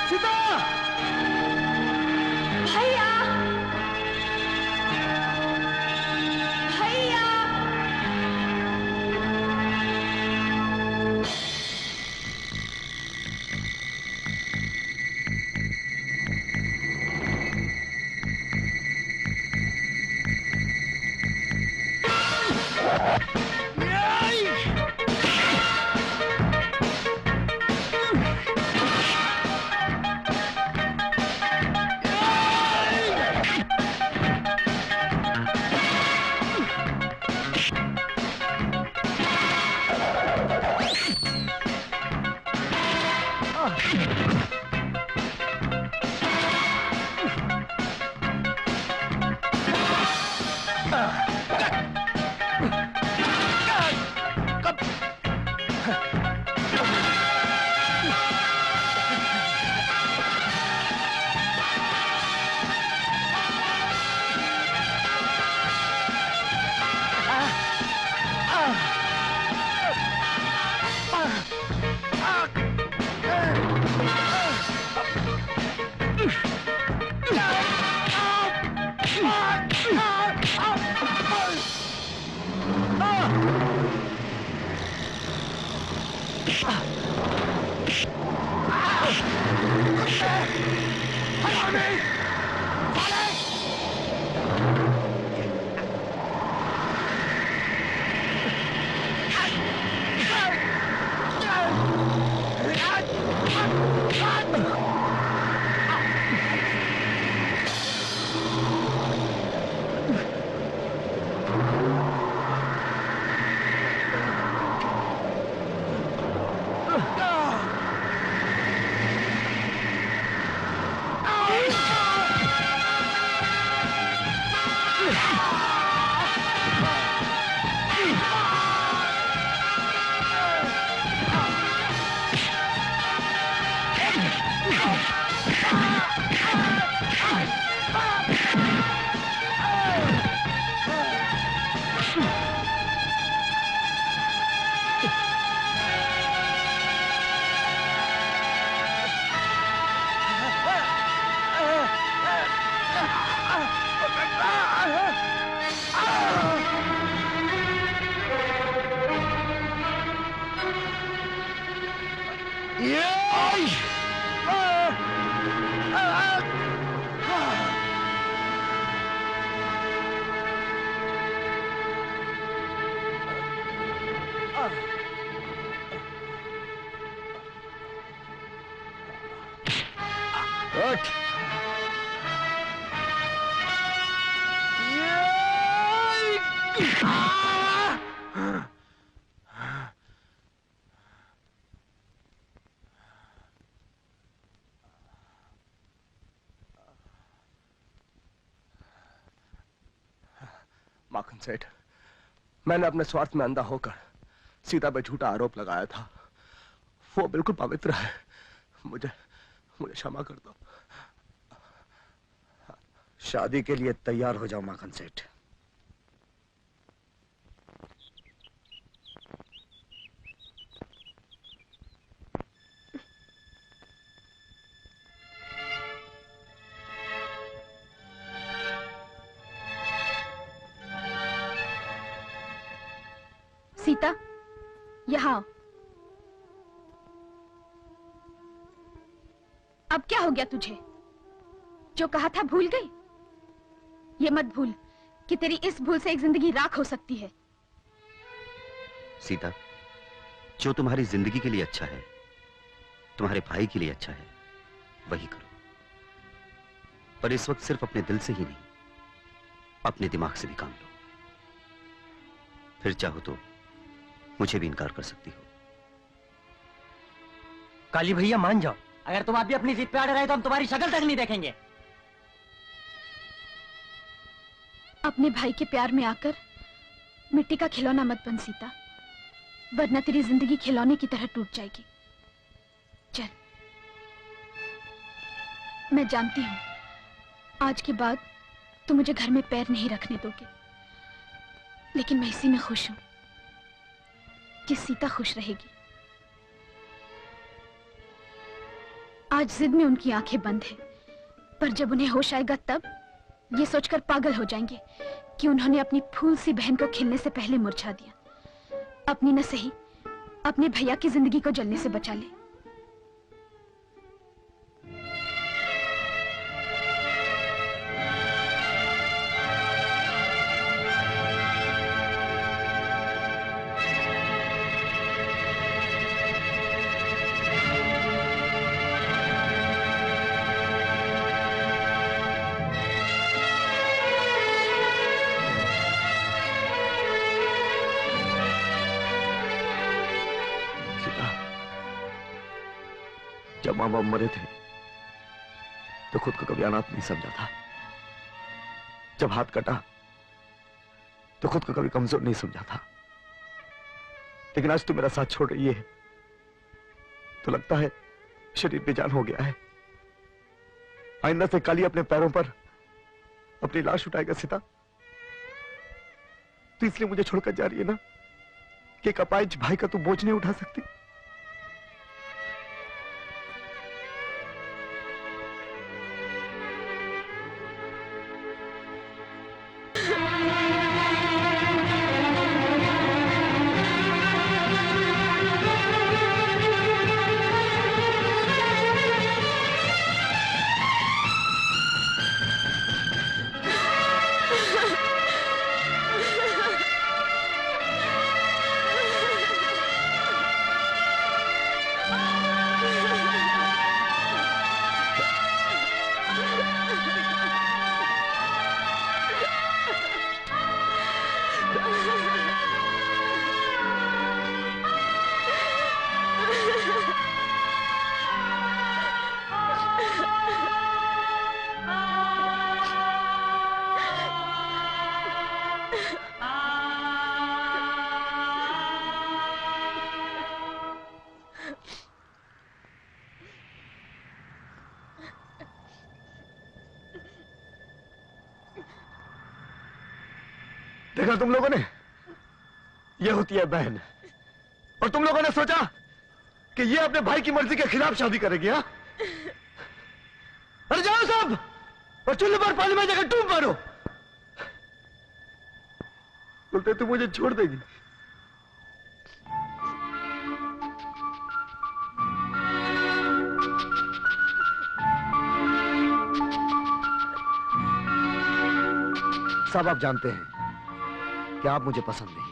सीता! भैया, भैया, उठ। माखन सेठ, मैंने अपने स्वार्थ में अंधा होकर सीता पे झूठा आरोप लगाया था। वो बिल्कुल पवित्र है। मुझे मुझे क्षमा कर दो। शादी के लिए तैयार हो जाओ माखन सेठ। सीता, यहाँ आओ। अब क्या हो गया तुझे? जो कहा था भूल गई? ये मत भूल कि तेरी इस भूल से एक जिंदगी राख हो सकती है। सीता, जो तुम्हारी जिंदगी के लिए अच्छा है, तुम्हारे भाई के लिए अच्छा है, वही करो। पर इस वक्त सिर्फ अपने दिल से ही नहीं, अपने दिमाग से भी काम लो। फिर चाहो तो मुझे भी इनकार कर सकती हो। काली भैया मान जाओ, अगर तुम अभी अपनी जिद पे अड़े रहे तो हम तुम्हारी शक्ल तक नहीं देखेंगे। अपने भाई के प्यार में आकर मिट्टी का खिलौना मत बन सीता, वरना तेरी जिंदगी खिलौने की तरह टूट जाएगी। चल, मैं जानती हूँ आज के बाद तुम मुझे घर में पैर नहीं रखने दोगे, लेकिन मैं इसी में खुश हूँ कि सीता खुश रहेगी। आज जिद में उनकी आंखें बंद है, पर जब उन्हें होश आएगा तब ये सोचकर पागल हो जाएंगे कि उन्होंने अपनी फूल सी बहन को खिलने से पहले मुरझा दिया। अपनी न सही, अपने भैया की जिंदगी को जलने से बचा ले। जब माँ बाप मरे थे तो खुद को कभी अनाथ नहीं समझा था। जब हाथ कटा तो खुद को कभी कमजोर नहीं समझा था। लेकिन आज तो मेरा साथ छोड़ रही है तो लगता है शरीर बेजान हो गया है। आइंदा से काली अपने पैरों पर अपनी लाश उठाएगा सीता, तो इसलिए मुझे छोड़कर जा रही है ना कि एक अपाहिज भाई का तू बोझ नहीं उठा सकती। देखा तुम लोगों ने, ये होती है बहन। और तुम लोगों ने सोचा कि ये अपने भाई की मर्जी के खिलाफ शादी करेगी। हाँ, अरे जाओ सब और चूल्हे पर पानी में जाकर डूब मारो। बोलते तू मुझे छोड़ देगी। सब आप जानते हैं कि आप मुझे पसंद नहीं,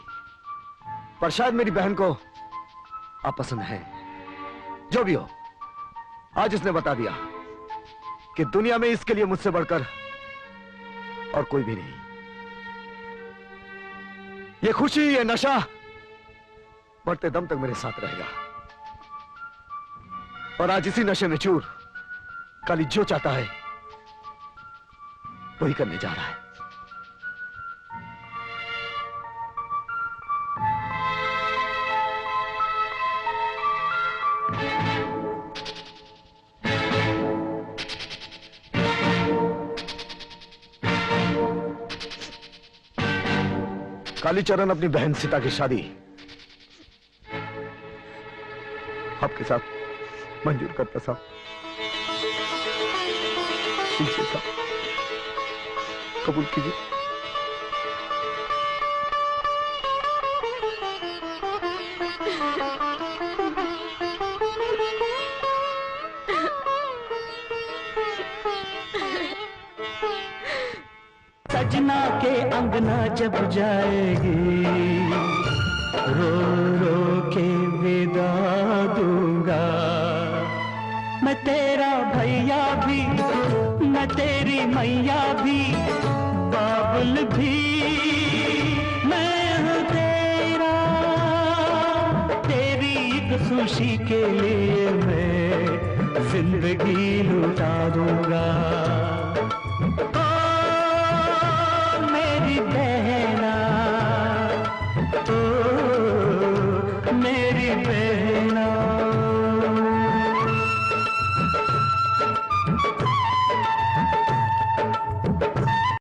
पर शायद मेरी बहन को आप पसंद हैं। जो भी हो, आज इसने बता दिया कि दुनिया में इसके लिए मुझसे बढ़कर और कोई भी नहीं। ये खुशी, ये नशा मरते दम तक मेरे साथ रहेगा। और आज इसी नशे में चूर काली जो चाहता है वही करने जा रहा है। कालीचरण अपनी बहन सीता की शादी आपके साथ मंजूर करता साहब। कीजिए साहब, कबूल कीजिए। सजना के अंगना जब जाएगी, रो रो के विदा दूंगा। मैं तेरा भैया भी, मैं तेरी मैया भी, बाबुल भी मैं हूँ तेरा। तेरी एक खुशी के लिए मैं जिंदगी लुटा दूंगा।